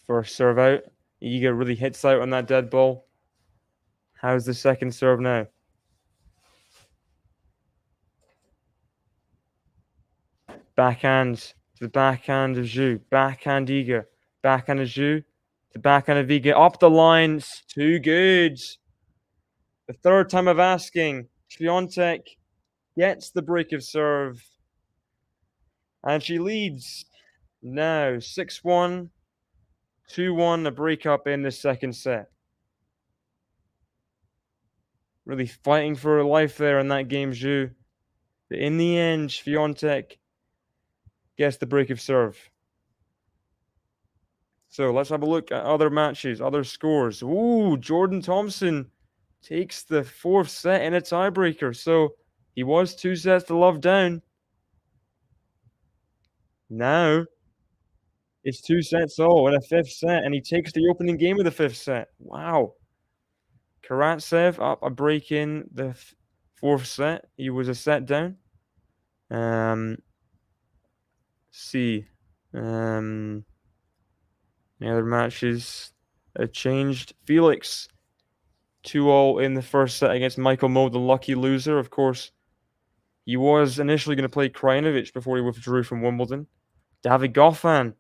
First serve out. Iga really hits out on that dead ball. How's the second serve now? Backhand to the backhand of ZHU. Backhand Iga. Backhand of ZHU. The backhand of Iga. Up the lines. Too good. The third time of asking. Świątek gets the break of serve. And she leads now 6-1, 2-1, a breakup in the second set. Really fighting for her life there in that game, ZHU. But in the end, Świątek gets the break of serve. So let's have a look at other matches, other scores. Ooh, Jordan Thompson takes the fourth set in a tiebreaker. So he was 2 sets to love down. Now it's 2 sets all in a fifth set, and he takes the opening game of the fifth set. Wow. Karatsev up a break in the fourth set. He was a set down. See. Any other matches changed? Felix 2-0 in the first set against Michael Moe, the lucky loser. Of course, he was initially going to play Krajinovic before he withdrew from Wimbledon. David Goffin,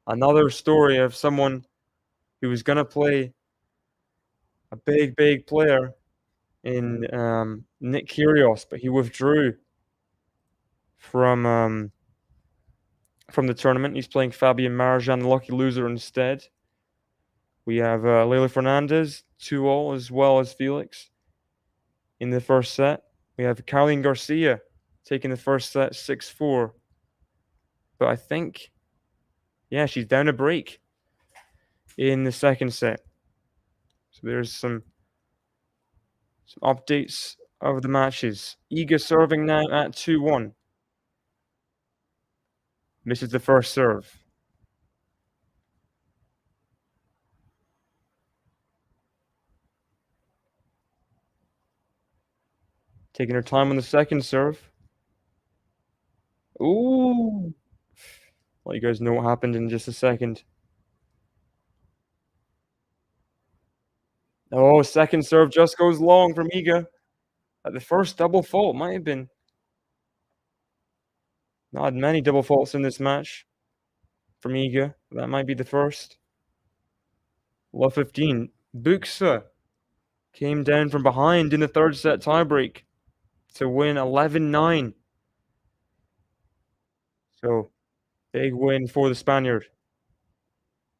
another story of someone who was going to play a big player in Nick Kyrgios, but he withdrew from the tournament. He's playing Fabian Marjan, the lucky loser, instead. We have Leylah Fernandez, 2-0, as well as Felix in the first set. We have Caroline Garcia taking the first set 6-4. But I think, yeah, she's down a break in the second set. So there's some updates of the matches. Iga serving now at 2-1. Misses the first serve. Taking her time on the second serve. Ooh. Let you guys know what happened in just a second. Oh, second serve just goes long from Iga. The first double fault might have been. Not many double faults in this match from Iga. That might be the first. Love 15. Buxa came down from behind in the third set tiebreak to win 11-9. So, big win for the Spaniard.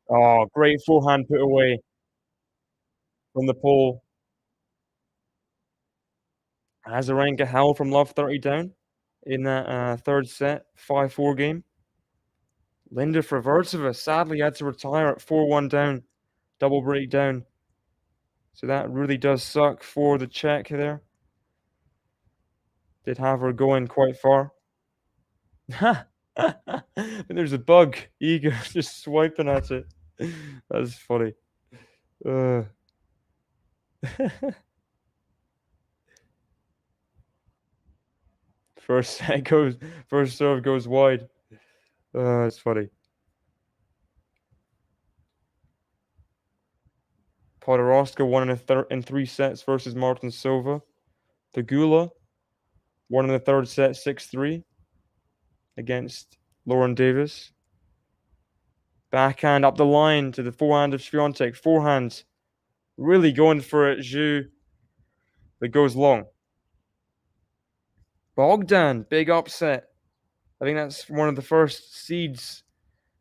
Oh, great forehand put away from the pole. Azarenka held from love 30 down in that third set, 5-4 game. Linda Fravertsova sadly had to retire at 4-1 down, double breakdown. So that really does suck for the Czech there. Did have her going quite far. But there's a bug. Iga just swiping at it. That's funny. First serve goes wide. It's funny. Podoroska won in 3 sets versus Martin Silva. Pegula won in the third set 6-3 against Lauren Davis. Backhand up the line to the forehand of Świątek. Forehand really going for it. ZHU that goes long. Bogdan, big upset. I think that's one of the first seeds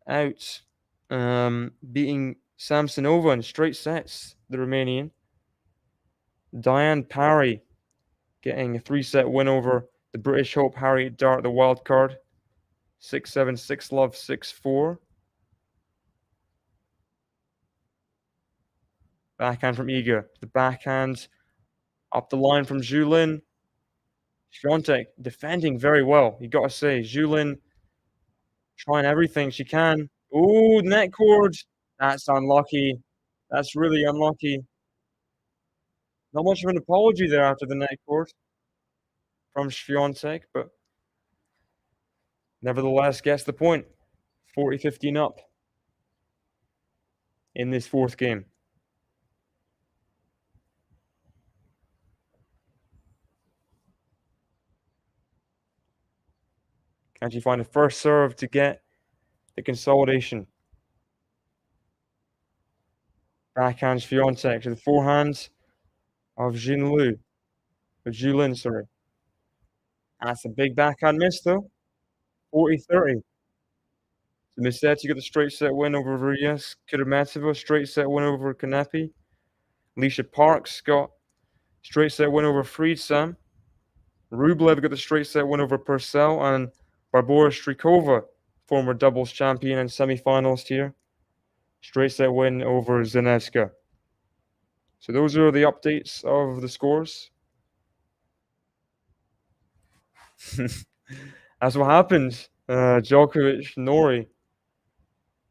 out, beating Samsonova in straight sets, the Romanian. Diane Parry getting a 3-set win over the British Hope Harriet Dart, the wild card. 6-7, 6-love, 6-4. Backhand from Iga. The backhand up the line from Julin. Świątek defending very well, you got to say. Julin trying everything she can. Ooh, net cord. That's unlucky. That's really unlucky. Not much of an apology there after the net cord from Świątek, but nevertheless gets the point. 40-15 up in this fourth game. Can she find a first serve to get The consolidation. Backhands Swiatek to the forehands of Zhu Lin, sorry. That's a big backhand miss, though. 40-30. So Musetti got the straight set win over Ruiz. Kudermetova, straight set win over Kanepi. Alicia Parks got straight set win over Friedsam. Rublev got the straight set win over Purcell. And Barbora Strikova, former doubles champion and semi-finalist here, straight set win over Zanevska. So those are the updates of the scores. That's what happened. Djokovic,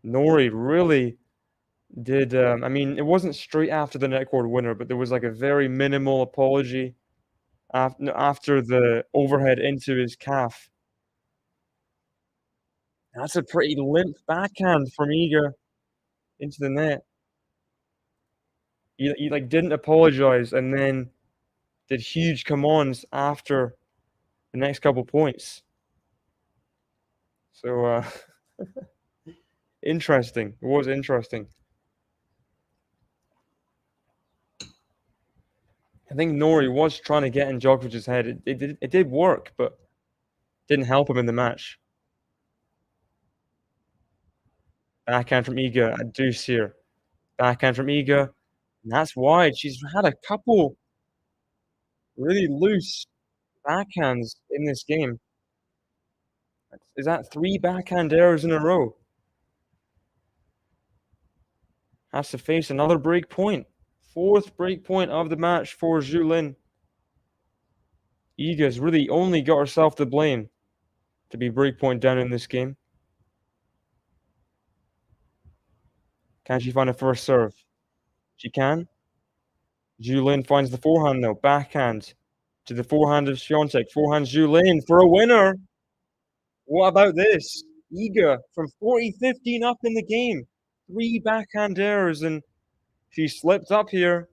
Nori really did. I mean, it wasn't straight after the net court winner, but there was like a very minimal apology after the overhead into his calf. That's a pretty limp backhand from Iga into the net. He like didn't apologize and then did huge come-ons after the next couple points. So interesting. It was interesting. I think Nori was trying to get in Djokovic's head. It did work, but didn't help him in the match. Backhand from Iga at deuce here. Backhand from Iga. And that's wide. She's had a couple really loose backhands in this game. Is that 3 backhand errors in a row? Has to face another break point. 4th break point of the match for Zhu Lin. Iga's really only got herself to blame to be break point down in this game. Can she find a first serve? She can. Zhu Lin finds the forehand though. Backhand to the forehand of Swiatek. Forehand Zhu Lin for a winner. What about this? Iga from 40-15 up in the game. 3 backhand errors and she slipped up here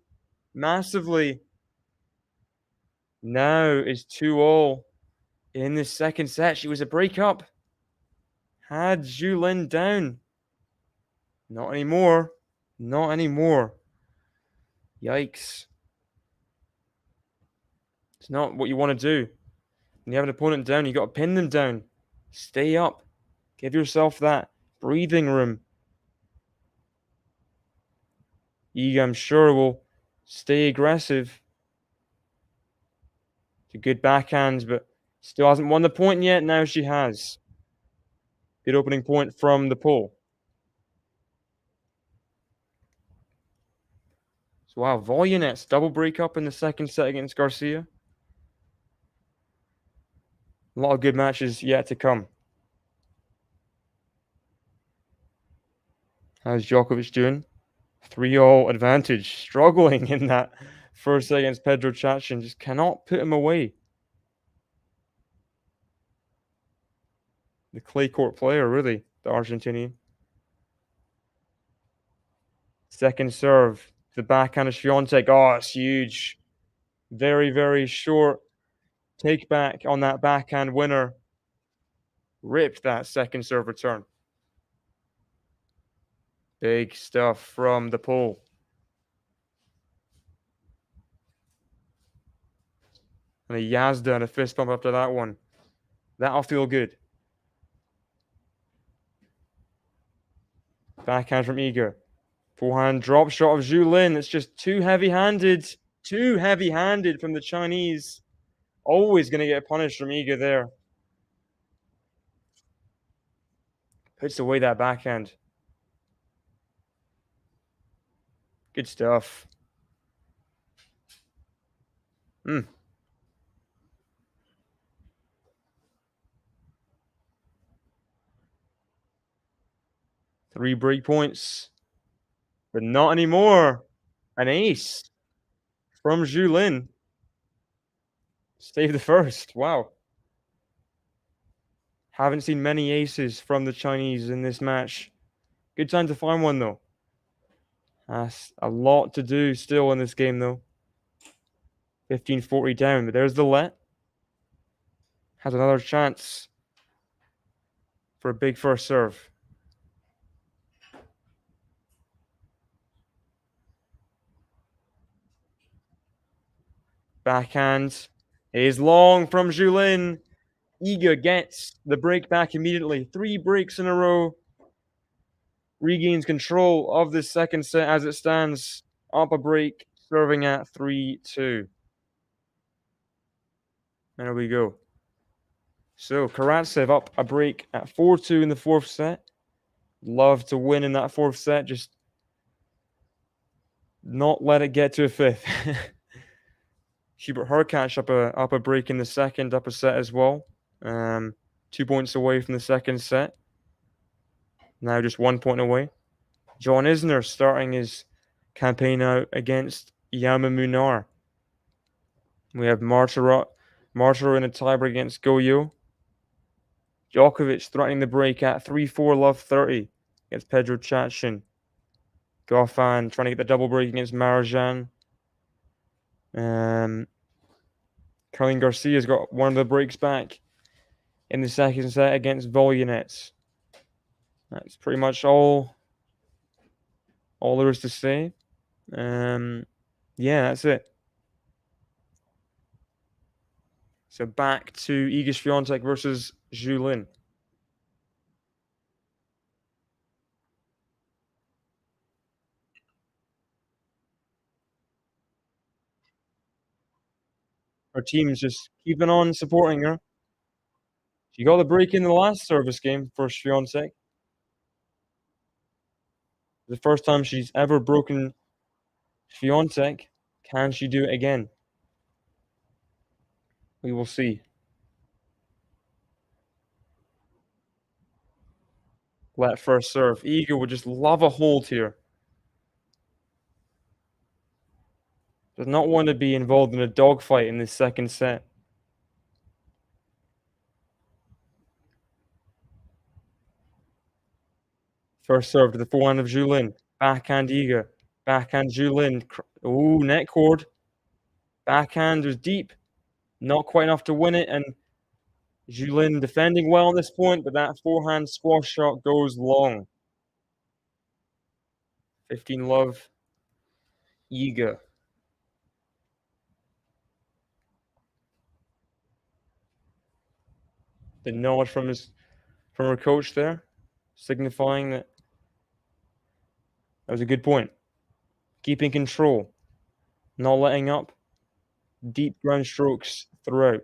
massively. Now it's 2-all. In the second set, she was a breakup. Had Zhu Lin down. Not anymore. Not anymore. Yikes. It's not what you want to do. When you have an opponent down, you got to pin them down. Stay up. Give yourself that breathing room. Iga, I'm sure, will stay aggressive. It's a good backhand, but still hasn't won the point yet. Now she has. Good opening point from the pole. So wow, Volyanets double breakup in the second set against Garcia. A lot of good matches yet to come. How's Djokovic doing? 3-all advantage. Struggling in that first set against Pedro Chachin. Just cannot put him away. The clay court player, really, the Argentinian. Second serve. The backhand of Swiatek. Oh, it's huge. Very, very short take back on that backhand winner. Ripped that second serve return. Big stuff from the pole. And a Yazda and a fist bump after that one. That'll feel good. Backhand from Iga. Forehand drop shot of Zhu Lin. It's just too heavy-handed. Too heavy-handed from the Chinese. Always going to get punished from Iga there. Puts away that backhand. Good stuff. 3 break points. But not anymore. An ace from Zhu Lin. Save the first. Wow. Haven't seen many aces from the Chinese in this match. Good time to find one, though. That's a lot to do still in this game, though. 15-40 down, but there's the let. Has another chance for a big first serve. Backhand is long from Julin. Iga gets the break back immediately. 3 breaks in a row. Regains control of this second set as it stands. Up a break, serving at 3-2. There we go. So Karatsev up a break at 4-2 in the fourth set. Love to win in that fourth set. Just not let it get to a fifth. Hubert Hurkacz up a break in the second, up a set as well. 2 points away from the second set. Now just 1 point away. John Isner starting his campaign out against Yamamunar. We have Martiro in a tiebreak against Goyo. Djokovic threatening the break at 3-4 love 30 against Pedro Chachin. Goffin trying to get the double break against Marajan. Caroline Garcia's got one of the breaks back in the second set against Volyanets. That's pretty much all there is to say. Yeah, that's it. So back to Iga Swiatek versus Zhu Lin. Her team's just keeping on supporting her. She got the break in the last service game for Swiatek. The first time she's ever broken Swiatek. Can she do it again? We will see. Let first serve. Iga would just love a hold here. Does not want to be involved in a dogfight in this second set. First serve to the forehand of Zhu Lin. Backhand Iga. Backhand Zhu Lin. Ooh, net cord. Backhand was deep. Not quite enough to win it. And Zhu Lin defending well at this point, but that forehand squash shot goes long. 15 love. Iga. The nod from her coach there, signifying that was a good point. Keeping control, not letting up. Deep ground strokes throughout.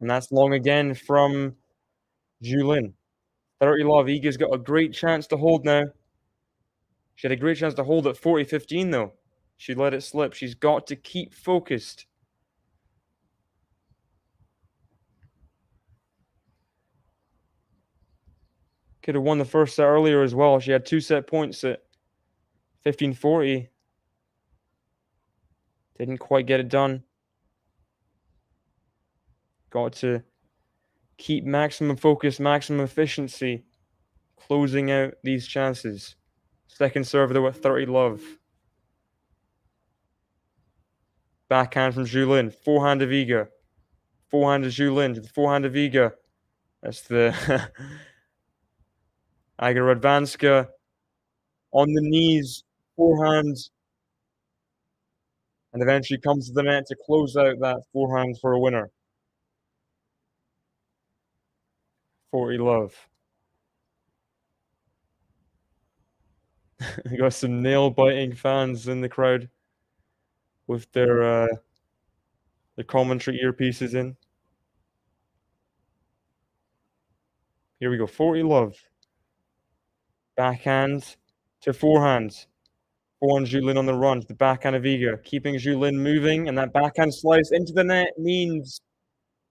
And that's long again from Zhu Lin. 30 love. Iga's got a great chance to hold now. She had a great chance to hold at 40-15 though. She let it slip. She's got to keep focused. Could have won the first set earlier as well. She had 2 set points at 15-40. Didn't quite get it done. Got to keep maximum focus, maximum efficiency, closing out these chances. Second serve though at 30 love. Backhand from Zhu Lin. Forehand of Iga. Forehand of Zhu Lin to the forehand of Iga. That's the Iga Radvanska on the knees, forehand, and eventually comes to the net to close out that forehand for a winner. 40 love. Got some nail-biting fans in the crowd with their commentary earpieces in. Here we go, 40 love. Backhand to forehand. Forehand Zhu Lin on the run to the backhand of Iga. Keeping Zhu Lin moving, and that backhand slice into the net means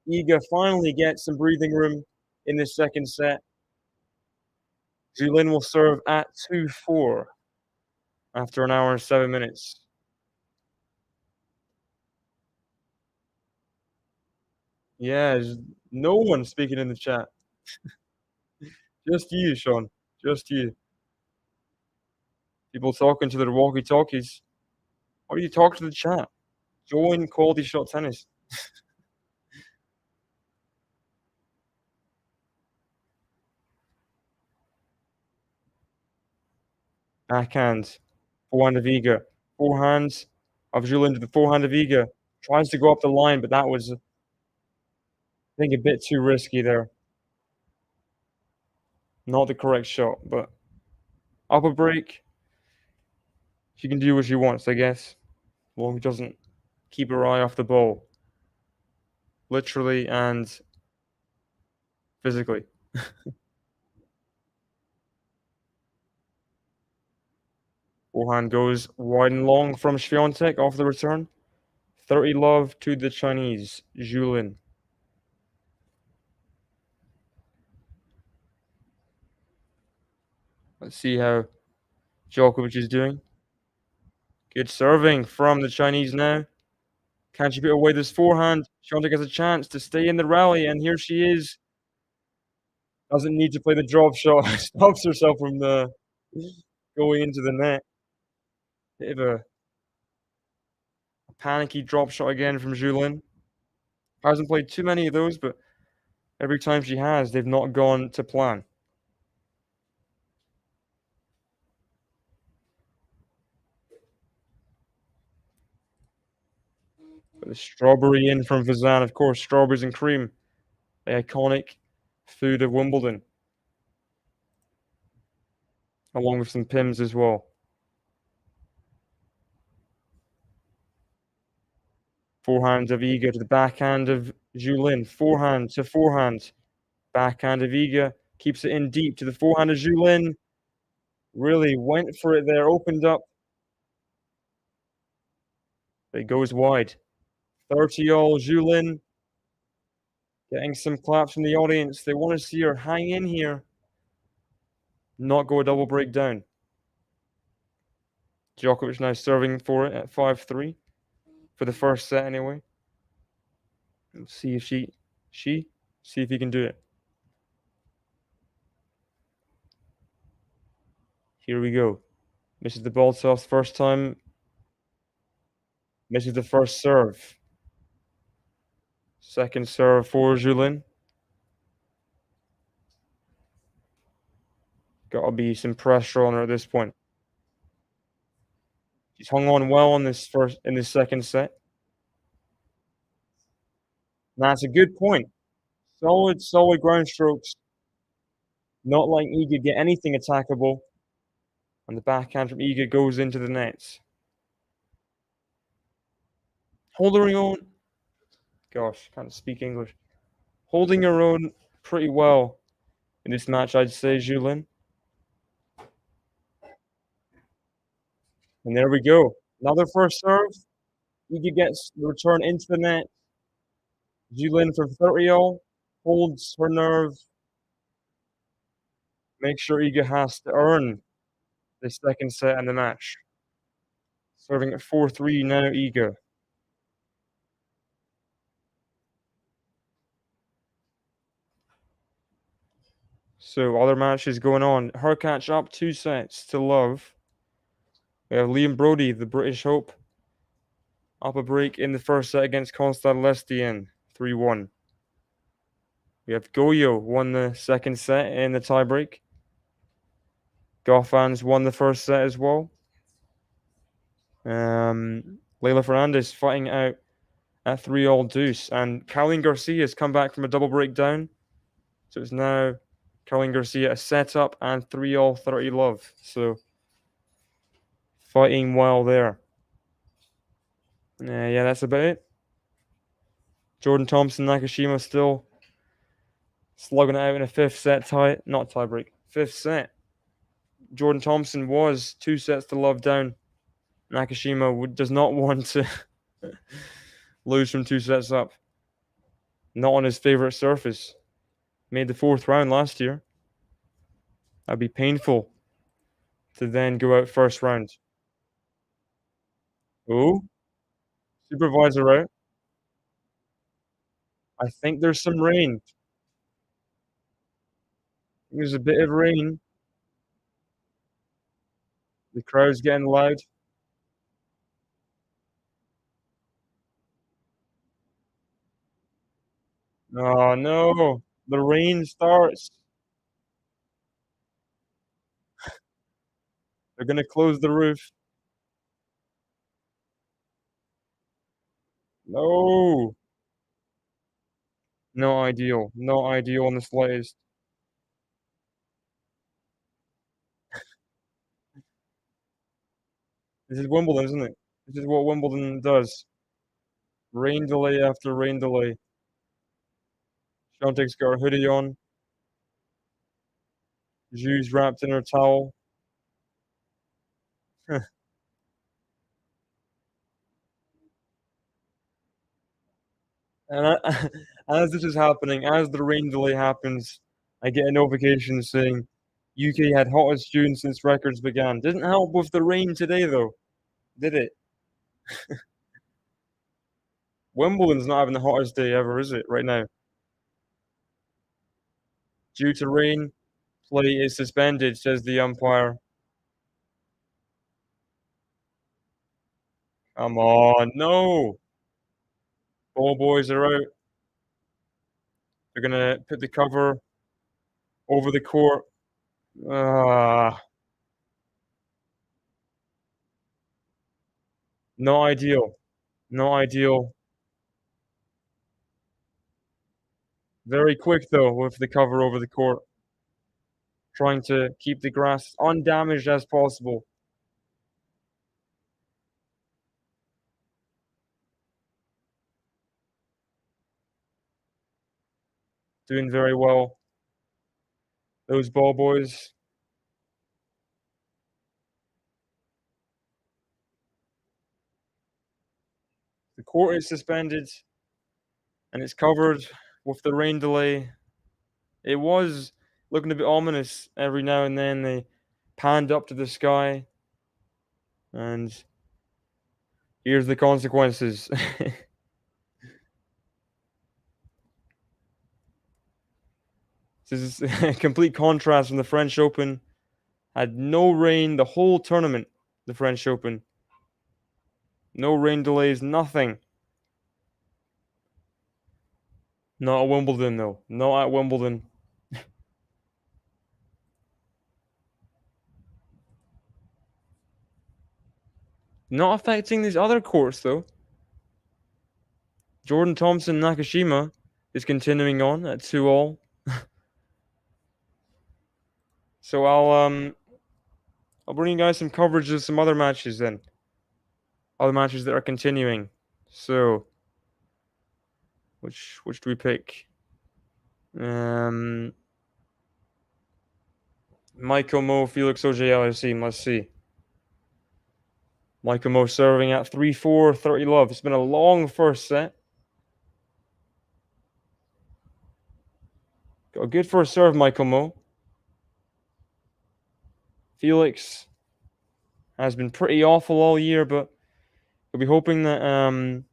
Iga finally gets some breathing room in this second set. Zhu Lin will serve at 2-4 after an hour and 7 minutes. Yeah, there's no one speaking in the chat. Just you, Sean. Just you. People talking to their walkie-talkies. Why do you talk to the chat? Join QualityShot Tennis. Backhand. Forehand of Iga. Forehand of Julin to the forehand of Iga. Tries to go up the line, but that was, I think, a bit too risky there. Not the correct shot, but up a break. She can do what she wants, I guess. As long as she doesn't keep her eye off the ball. Literally and physically. Forehand goes wide and long from Swiatek off the return. 30 love to the Chinese, Julin. Let's see how Djokovic is doing. Good serving from the Chinese now. Can she put away this forehand? Swiatek has a chance to stay in the rally, and here she is. Doesn't need to play the drop shot. Stops herself from the going into the net. Bit of a panicky drop shot again from Julin. Hasn't played too many of those, but every time she has, they've not gone to plan. But the strawberry in from Vazan, of course, strawberries and cream, the iconic food of Wimbledon, along with some Pims as well. Forehand of Iga to the backhand of Julin. Forehand to forehand. Backhand of Iga. Keeps it in deep to the forehand of Julin. Really went for it there, opened up. But it goes wide. 30-all Julin. Getting some claps from the audience. They want to see her hang in here. Not go a double breakdown. Djokovic now serving for it at 5-3. For the first set anyway. Let's see if see if he can do it. Here we go. Misses the ball toss first time. Misses the first serve. Second serve for Julin. Gotta be some pressure on her at this point. She's hung on well in this second set. And that's a good point. Solid ground strokes. Not letting Iga get anything attackable. And the backhand from Iga goes into the nets. Holding her own. Gosh, can't speak English. Holding her own pretty well in this match, I'd say, Julin. And there we go. Another first serve. Iga gets the return into the net. Julin for 30-all. Holds her nerve. Make sure Iga has to earn the second set in the match. Serving at 4-3 now, Iga. So other matches going on. Hurkacz up 2 sets to love. We have Liam Brody, the British Hope, up a break in the first set against Konstantin Lestienne, 3-1. We have Goyo won the second set in the tiebreak. Goffans won the first set as well. Leila Fernandez fighting out at 3-all deuce. And Caroline Garcia has come back from a double breakdown. So it's now Caroline Garcia a setup and 3-all 30 love. So fighting well there. Yeah, that's about it. Jordan Thompson, Nakashima still slugging it out in a fifth set not tiebreak, fifth set. Jordan Thompson was 2 sets to love down. Nakashima does not want to lose from 2 sets up. Not on his favorite surface. Made the 4th round last year. That'd be painful to then go out first round. Oh, supervisor out. I think there's some rain. There's a bit of rain. The crowd's getting loud. Oh no, the rain starts. They're gonna close the roof. No. Not ideal. Not ideal in the slightest. This is Wimbledon, isn't it? This is what Wimbledon does. Rain delay after rain delay. Shantik's got her hoodie on. Zhu's wrapped in her towel. And as this is happening, as the rain delay happens, I get a notification saying UK had hottest June since records began. Didn't help with the rain today, though, did it? Wimbledon's not having the hottest day ever, is it, right now? Due to rain, play is suspended, says the umpire. Come on, no! Ball boys are out. They're gonna put the cover over the court. Ah, not ideal. Not ideal. Very quick, though, with the cover over the court. Trying to keep the grass undamaged as possible. Doing very well. Those ball boys. The court is suspended and it's covered with the rain delay. It was looking a bit ominous every now and then. They panned up to the sky, and here's the consequences. This is a complete contrast from the French Open. Had no rain the whole tournament, the French Open. No rain delays, nothing. Not at Wimbledon, though. Not at Wimbledon. Not affecting these other courts, though. Jordan Thompson Nakashima is continuing on at 2-all. So I'll bring you guys some coverage of some other matches then. Other matches that are continuing. So which do we pick? Michael Mo, Felix Auger-Aliassime. Let's see. Michael Mo serving at 3-4, 30 love. It's been a long first set. Got a good first serve, Michael Mo. Felix has been pretty awful all year, but we'll be hoping that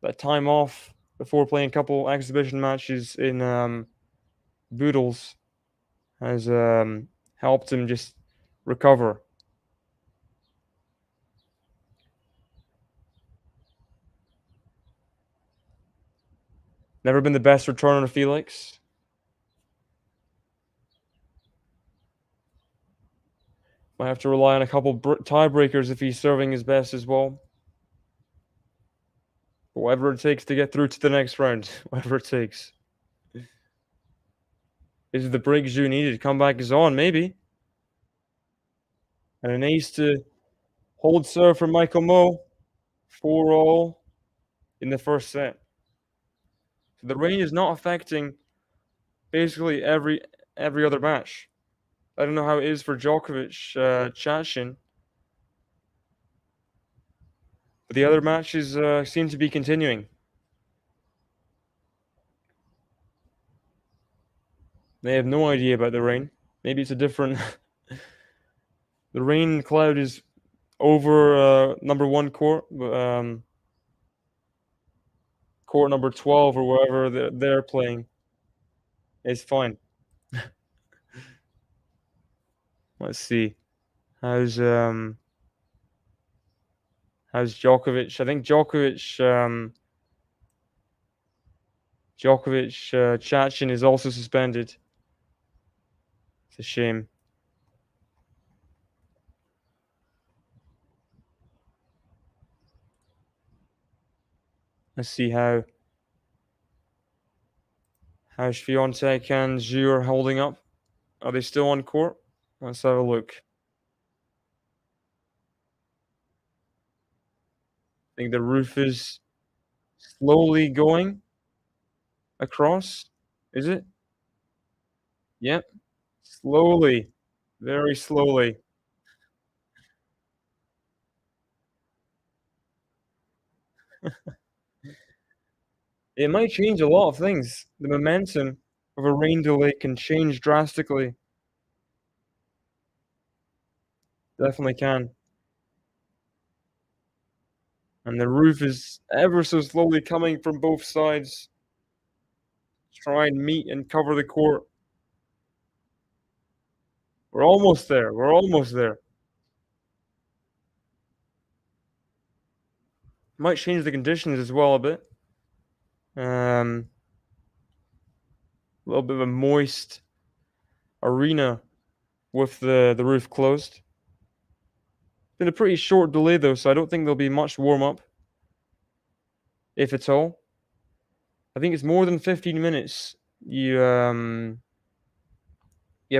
that time off before playing a couple exhibition matches in Boodles has helped him just recover. Never been the best returner, Felix. Might have to rely on a couple tiebreakers if he's serving his best as well. But whatever it takes to get through to the next round. Whatever it takes. Is the break Zhu needed? Comeback is on, maybe. And an ace to hold serve from Michael Mo. 4-all in the first set. So the rain is not affecting basically every other match. I don't know how it is for Djokovic, Chachin. But the other matches seem to be continuing. They have no idea about the rain. Maybe it's a different... The rain cloud is over number 1 court, court number 12 or wherever they're playing. It's fine. Let's see. How's Djokovic? I think Djokovic Chachin is also suspended. It's a shame. Let's see how Świątek and ZHU are holding up. Are they still on court? Let's have a look. I think the roof is slowly going across. Is it? Yep. Slowly. Very slowly. It might change a lot of things. The momentum of a rain delay can change drastically. Definitely can. And the roof is ever so slowly coming from both sides. Try and meet and cover the court. We're almost there. We're almost there. Might change the conditions as well a bit. A little bit of a moist arena with the roof closed. Been a pretty short delay though, so I don't think there'll be much warm up, if at all. I think it's more than 15 minutes. You have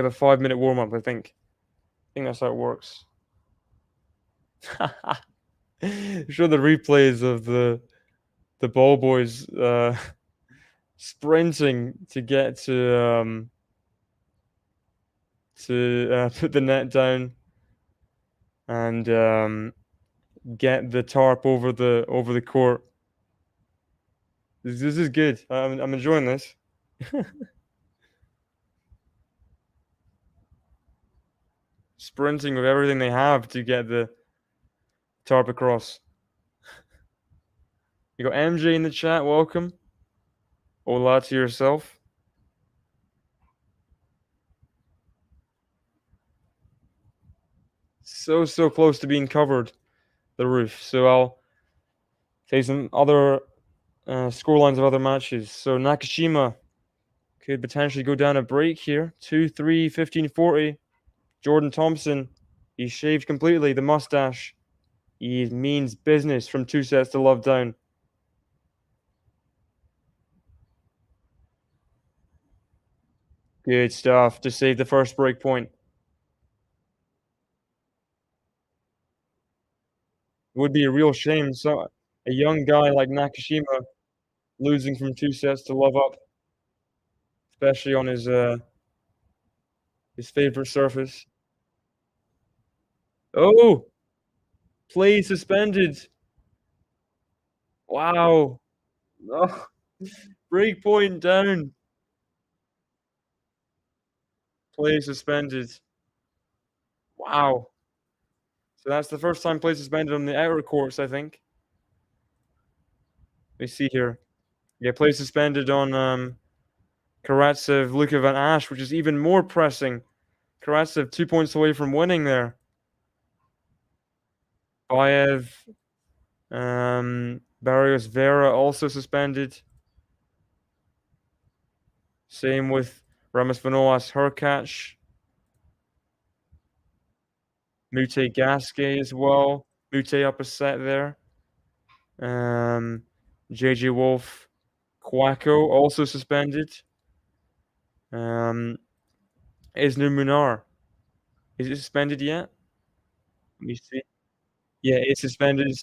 a 5-minute warm up. I think that's how it works. Show the replays of the ball boys sprinting to get to put the net down and get the tarp over the court. This is good. I'm enjoying this. Sprinting with everything they have to get the tarp across. You got MJ in the chat. Welcome. Hola to yourself. So close to being covered, the roof. So I'll say some other scorelines of other matches. So Nakashima could potentially go down a break here. 2-3, 15-40. Jordan Thompson, he shaved completely the mustache. He means business from 2 sets to love down. Good stuff to save the first break point. It would be a real shame. So a young guy like Nakashima losing from 2 sets to love up, especially on his favorite surface. Oh, play suspended. Wow. Oh, break point down. Play suspended. Wow. So that's the first time play suspended on the outer courts, I think. Let me see here. Yeah, play suspended on Karatsev, Luka van Ash, which is even more pressing. Karatsev 2 points away from winning there. Baev, Barrios Vera also suspended. Same with Ramos Vanoas Hurkacz. Mute Gasquet as well. Mute up a set there. JJ Wolf, Quacko also suspended. Isner Munar. Is it suspended yet? Let me see. Yeah, it's suspended.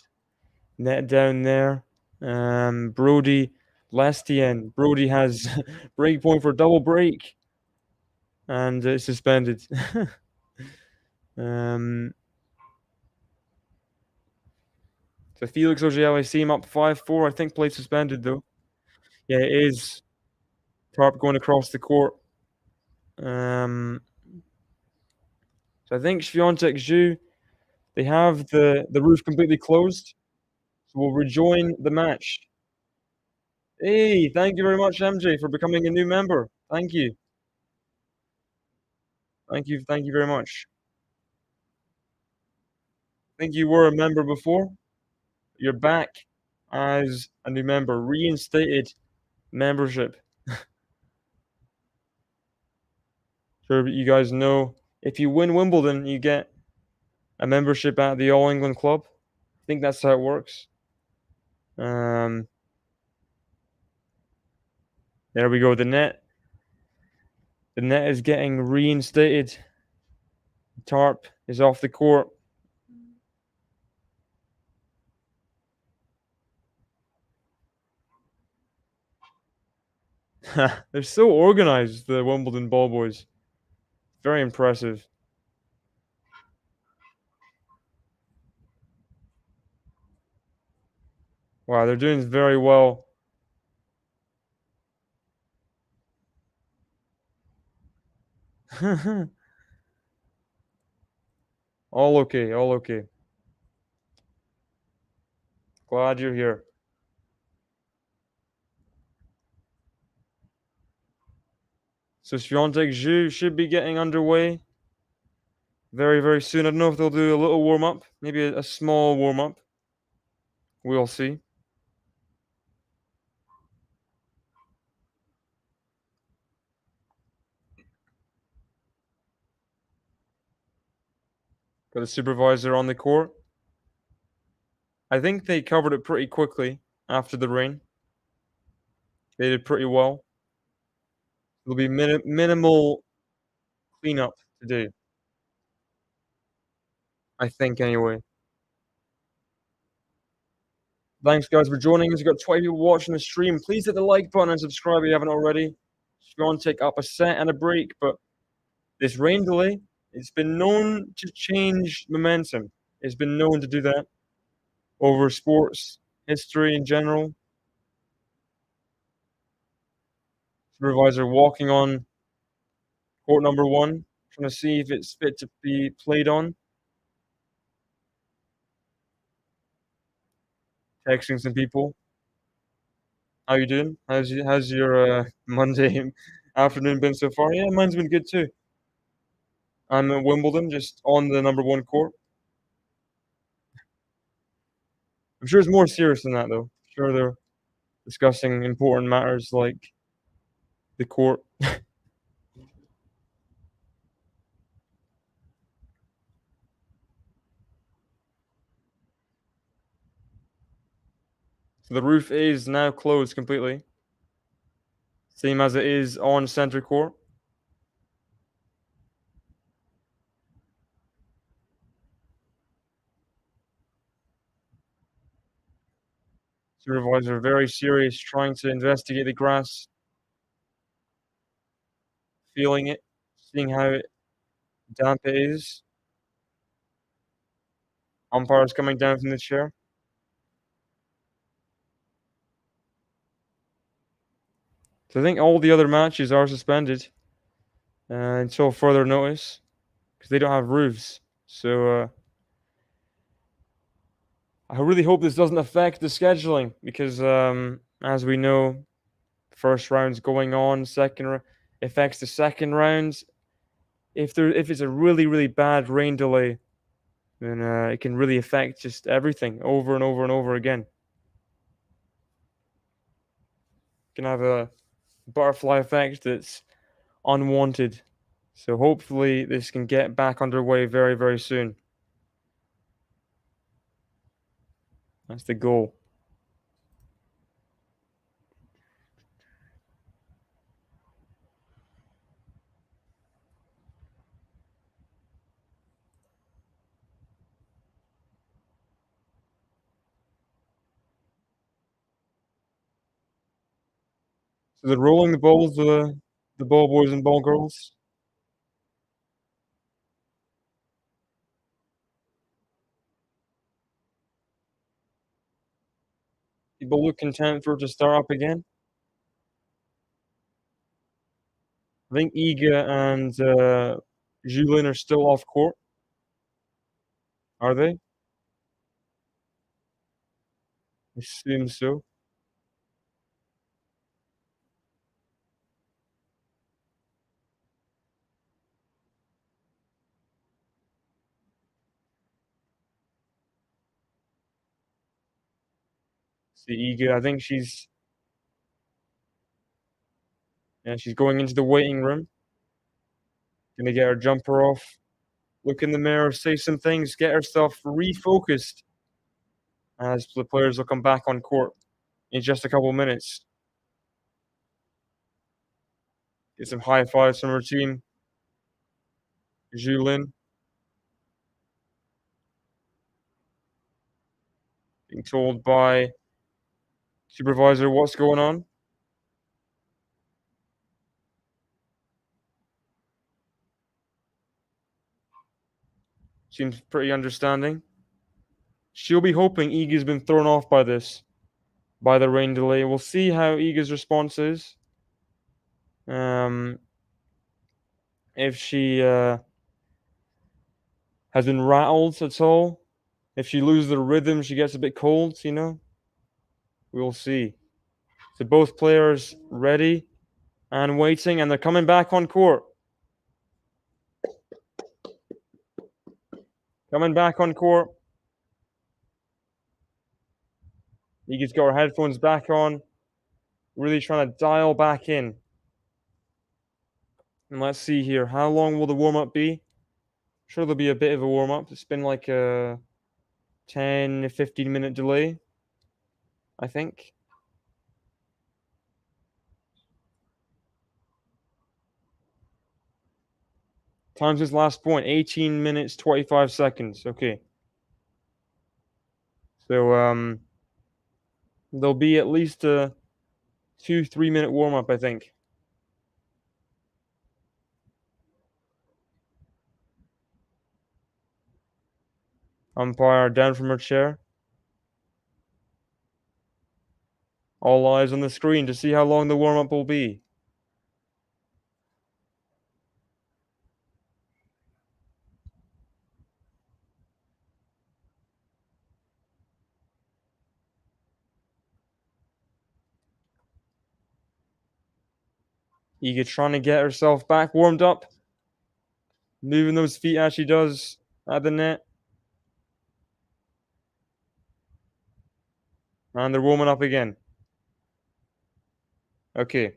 Net down there. Brody Lestien. Brody has break point for double break. And it's suspended. So Felix Auger, I see him up 5-4. I think played suspended though. Yeah, it is. Tarp going across the court. So I think Świątek ZHU, they have the roof completely closed. So we'll rejoin the match. Hey, thank you very much, MJ, for becoming a new member. Thank you. Thank you very much. I think you were a member before. You're back as a new member. Reinstated membership. Sure, you guys know if you win Wimbledon, you get a membership at the All England Club. I think that's how it works. There we go. The net is getting reinstated. Tarp is off the court. They're so organized, the Wimbledon ball boys. Very impressive. Wow, they're doing very well. All okay, all okay. Glad you're here. So SWIATEK ZHU should be getting underway very, very soon. I don't know if they'll do a little warm-up, maybe a small warm-up. We'll see. Got the supervisor on the court. I think they covered it pretty quickly after the rain. They did pretty well. There'll be minimal cleanup to do, I think, anyway. Thanks, guys, for joining us. We've got 20 people watching the stream. Please hit the like button and subscribe if you haven't already. SWIATEK up a set and a break, but this rain delay, it's been known to change momentum. It's been known to do that over sports history in general. Supervisor walking on court number 1, trying to see if it's fit to be played on. Texting some people. How you doing? How's your Monday afternoon been so far? Yeah, mine's been good too. I'm at Wimbledon, just on the number 1 court. I'm sure it's more serious than that, though. I'm sure they're discussing important matters like the court. So the roof is now closed completely, same as it is on center court. Supervisor very serious, trying to investigate the grass, feeling it, seeing how damp it is. Umpires coming down from the chair. So I think all the other matches are suspended until further notice because they don't have roofs. So I really hope this doesn't affect the scheduling because, as we know, first round's going on, affects the second rounds. If it's a really, really bad rain delay, then it can really affect just everything over and over and over again. Can have a butterfly effect that's unwanted. So hopefully this can get back underway very, very soon. That's the goal. So they're rolling the balls, the ball boys and ball girls. People look content for it to start up again. I think Iga and Julien are still off court. Are they? I assume so. See Iga, I think she's going into the waiting room. Gonna get her jumper off, look in the mirror, say some things, get herself refocused as the players will come back on court in just a couple minutes. Get some high fives from her team. Zhu being told by supervisor what's going on. Seems pretty understanding. She'll be hoping Iga's been thrown off by this, by the rain delay. We'll see how Iga's response is. If she has been rattled at all. If she loses the rhythm, she gets a bit cold, you know? We'll see. So both players ready and waiting, and they're coming back on court. Coming back on court. Iga's got her headphones back on. Really trying to dial back in. And let's see here. How long will the warm-up be? Sure, there'll be a bit of a warm-up. It's been like a 10 to 15 minute delay, I think. Times his last point, 18 minutes, 25 seconds. Okay. So, there'll be at least a 2-3 minute warm-up, I think. Umpire down from her chair. All eyes on the screen to see how long the warm-up will be. Iga trying to get herself back warmed up. Moving those feet as she does at the net. And they're warming up again. Okay.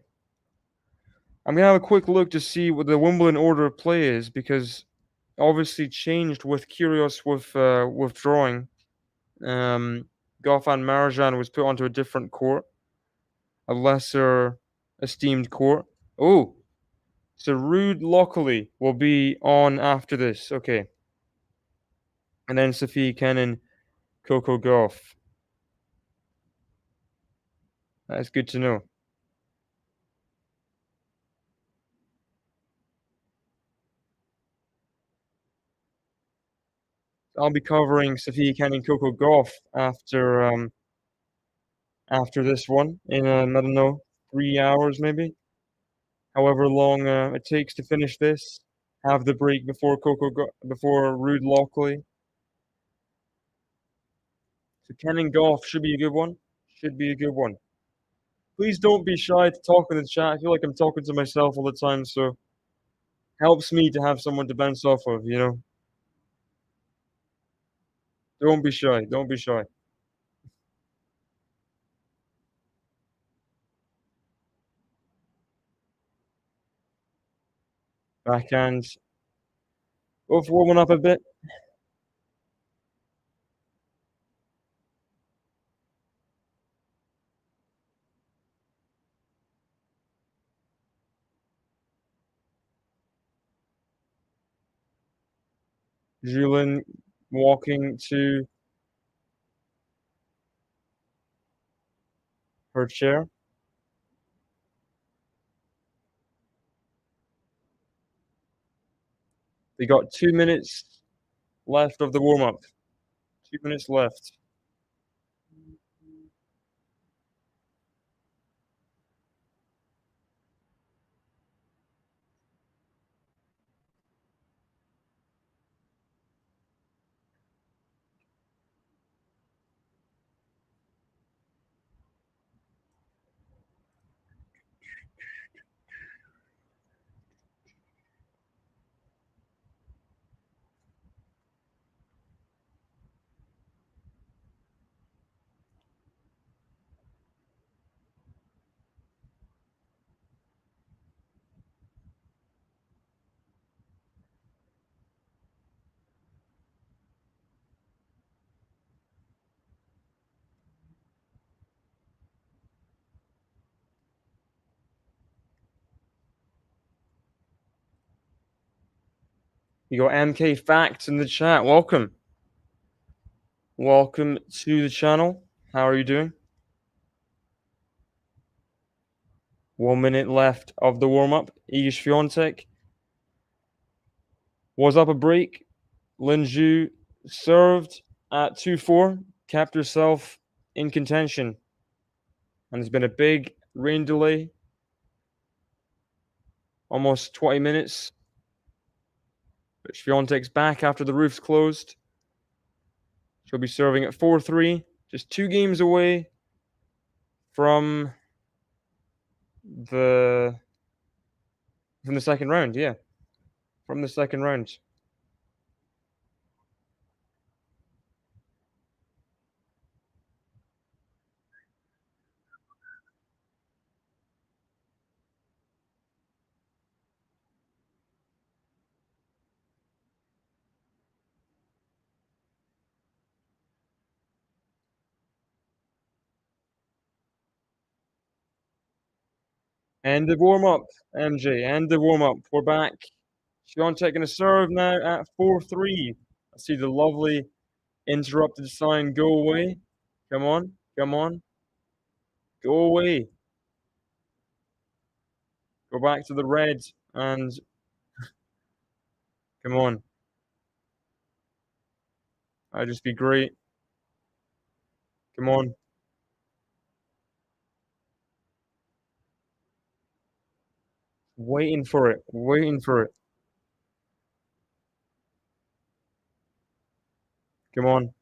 I'm going to have a quick look to see what the Wimbledon order of play is, because obviously changed with Kyrgios withdrawing. Goffin Marjan was put onto a different court, a lesser esteemed court. Oh, so Ruud Lockley will be on after this. Okay. And then Sophie Kenin, Coco Gauff. That's good to know. I'll be covering Sophie Kenin, Coco Gauff after this one in I don't know, 3 hours maybe. However long it takes to finish this. Have the break before before Ruud Lockley. So Kenin Gauff should be a good one. Should be a good one. Please don't be shy to talk in the chat. I feel like I'm talking to myself all the time, so helps me to have someone to bounce off of, you know? Don't be shy. Don't be shy. Backhand. Both warming up a bit. Julien walking to her chair. They got 2 minutes left of the warm-up. 2 minutes left. You got MK Facts in the chat. Welcome. Welcome to the channel. How are you doing? 1 minute left of the warm-up. Iga Swiatek was up a break. Lin Zhu served at 2-4, kept herself in contention. And there's been a big rain delay. Almost 20 minutes. But Swiatek's back after the roof's closed. She'll be serving at 4-3, just 2 games away from the second round, yeah. From the second round. End of warm-up, MJ. End of warm-up. We're back. Swiatek gonna serve now at 4-3. I see the lovely interrupted sign go away. Come on, come on. Go away. Go back to the red and come on. That'd just be great. Come on. Waiting for it. Waiting for it. Come on.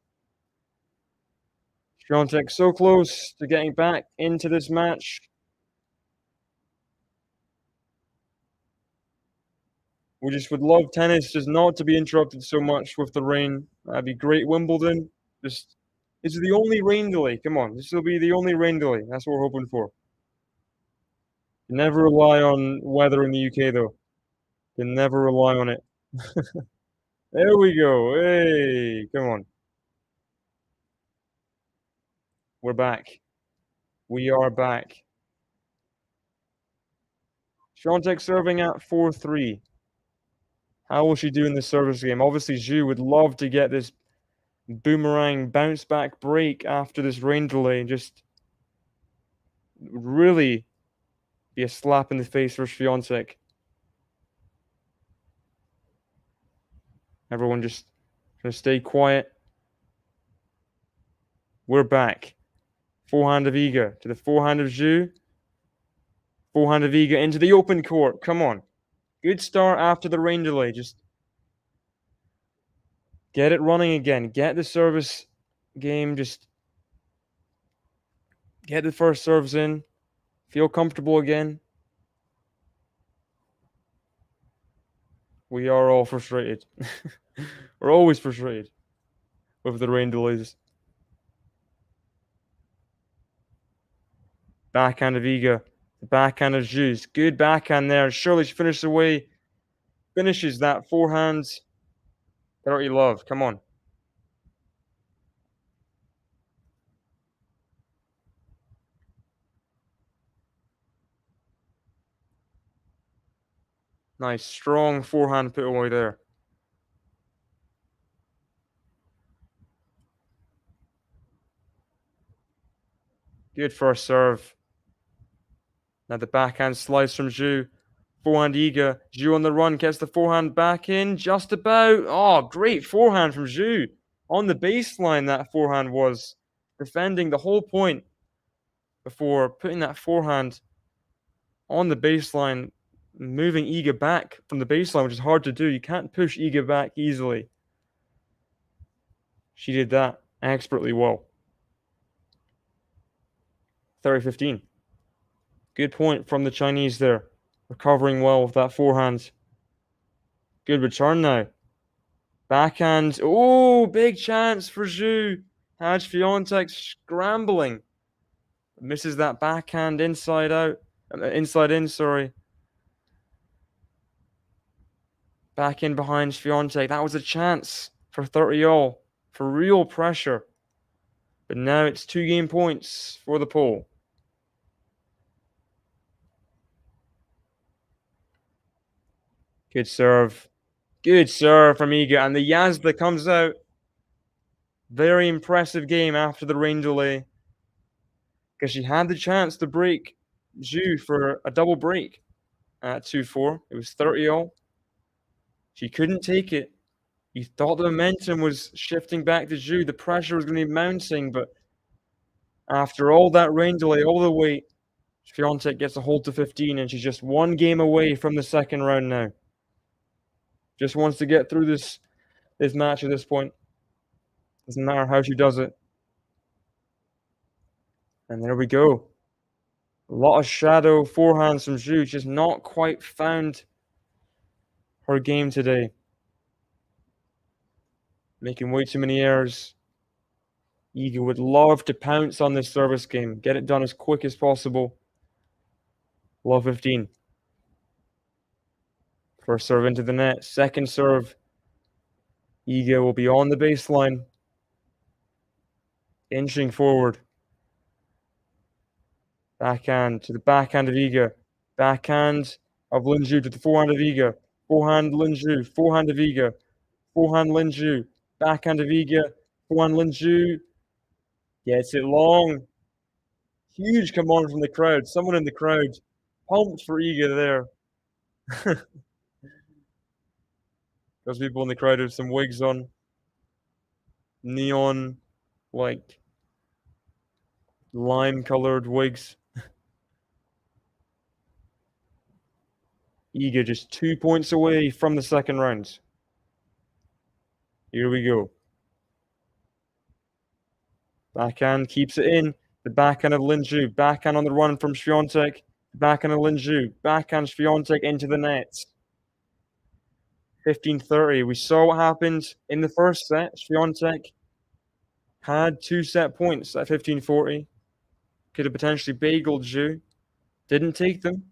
Swiatek so close to getting back into this match. We just would love tennis just not to be interrupted so much with the rain. That'd be great. Wimbledon. This is the only rain delay. Come on. This will be the only rain delay. That's what we're hoping for. Never rely on weather in the UK, though. Can never rely on it. There we go. Hey, come on. We're back. We are back. Swiatek serving at 4-3. How will she do in this service game? Obviously, Zhu would love to get this boomerang bounce back break after this rain delay. Just really be a slap in the face for Swiatek. Everyone just gonna stay quiet. We're back. Forehand of Iga to the forehand of Zhu. Forehand of Iga into the open court. Come on. Good start after the rain delay. Just get it running again. Get the service game. Just get the first serves in. Feel comfortable again. We are all frustrated. We're always frustrated with the rain delays. Backhand of Iga. The backhand of Zhu. Good backhand there. Surely she finishes away. Finishes that forehand. 30 love. Come on. Nice, strong forehand put away there. Good first serve. Now the backhand slice from Zhu. Forehand Iga. Zhu on the run. Gets the forehand back in. Just about. Oh, great forehand from Zhu. On the baseline, that forehand was defending the whole point before putting that forehand on the baseline, moving Iga back from the baseline, which is hard to do. You can't push Iga back easily. She did that expertly well. 30-15. Good point from the Chinese there. Recovering well with that forehand. Good return now. Backhand. Oh, big chance for Zhu. Had Swiatek scrambling. Misses that backhand inside out. Inside in, sorry. Back in behind Swiatek. That was a chance for 30 all. For real pressure. But now it's 2 game points for the pole. Good serve. Good serve from Iga, and the Yazda comes out. Very impressive game after the rain delay, because she had the chance to break ZHU for a double break at 2-4. It was 30-all. She couldn't take it. You thought the momentum was shifting back to ZHU. The pressure was going to be mounting, but after all that rain delay, all the wait, Swiatek gets a hold to 15, and she's just one game away from the second round now. Just wants to get through this match at this point. Doesn't matter how she does it. And there we go. A lot of shadow forehands from ZHU. Just not quite found her game today. Making way too many errors. Iga would love to pounce on this service game. Get it done as quick as possible. Love 15. First serve into the net. Second serve. Iga will be on the baseline. Inching forward. Backhand to the backhand of Iga. Backhand of Lin ZHU to the forehand of Iga. Forehand Lin ZHU. Forehand of Iga. Forehand Lin ZHU. Backhand of Iga. Forehand Lin ZHU. Gets it long. Huge command from the crowd. Someone in the crowd pumped for Iga there. Those people in the crowd with some wigs on. Neon, like, lime-colored wigs. Iga just 2 points away from the second round. Here we go. Backhand keeps it in. The backhand of Lin ZHU. Backhand on the run from Swiatek. Backhand of Lin ZHU. Backhand Swiatek into the net. 15-30. We saw what happened in the first set. Swiatek had 2 set points at 15-40. Could have potentially bageled ZHU. Didn't take them.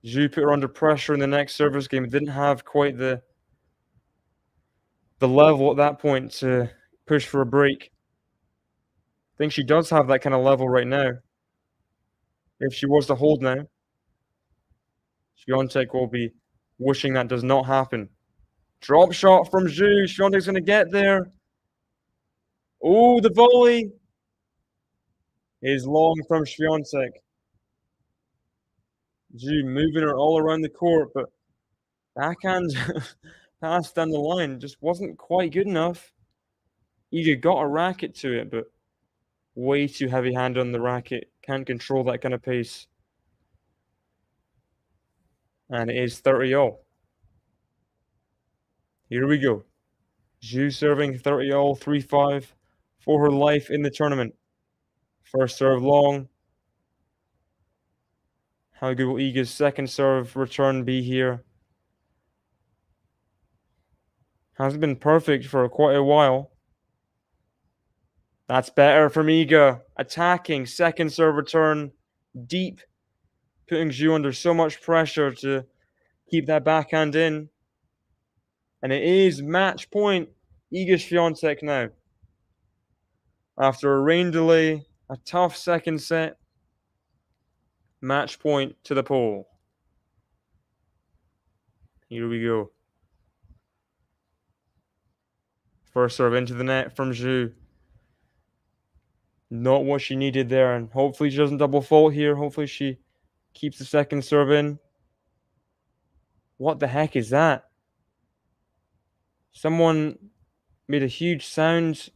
ZHU put her under pressure in the next service game. Didn't have quite the level at that point to push for a break. I think she does have that kind of level right now. If she was to hold now, Swiatek will be wishing that does not happen. Drop shot from ZHU. Swiatek's going to get there. Oh, the volley is long from Swiatek. ZHU moving her all around the court, but backhand pass down the line just wasn't quite good enough. Iga got a racket to it, but way too heavy-handed on the racket. Can't control that kind of pace. And it is 30-all. Here we go. ZHU serving 30-all, 3-5 for her life in the tournament. First serve long. How good will Iga's second serve return be here? Hasn't been perfect for quite a while. That's better from Iga. Attacking, second serve return, deep. Putting ZHU under so much pressure to keep that backhand in. And it is match point. Iga Swiatek now. After a rain delay, a tough second set. Match point to the pole. Here we go. First serve into the net from ZHU. Not what she needed there, and hopefully she doesn't double fault here. Hopefully she keeps the second serve in. What the heck is that? Someone made a huge sound.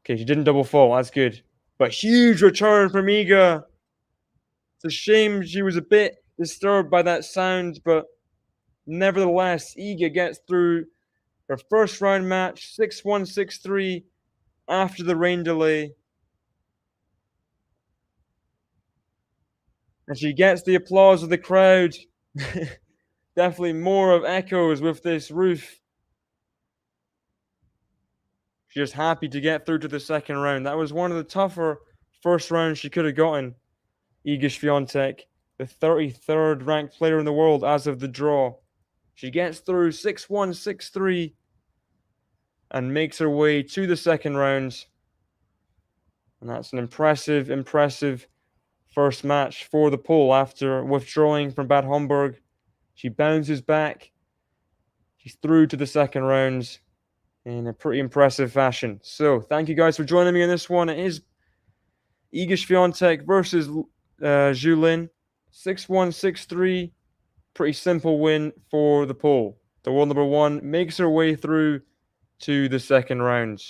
Okay, she didn't double fault. That's good. But huge return from Iga. It's a shame she was a bit disturbed by that sound, but nevertheless, Iga gets through her first round match, 6-1, 6-3, after the rain delay. And she gets the applause of the crowd. Definitely more of echoes with this roof. She's just happy to get through to the second round. That was one of the tougher first rounds she could have gotten. Iga Swiatek, the 33rd ranked player in the world as of the draw. She gets through 6-1, 6-3 and makes her way to the second round. And that's an impressive first match for the pole after withdrawing from Bad Homburg She bounces back. She's through to the second round in a pretty impressive fashion. So thank you guys for joining me on this one. It is Iga Swiatek versus Zhu Lin. 6-1, 6-3. Pretty simple win for the poll. The world number one makes her way through to the second round.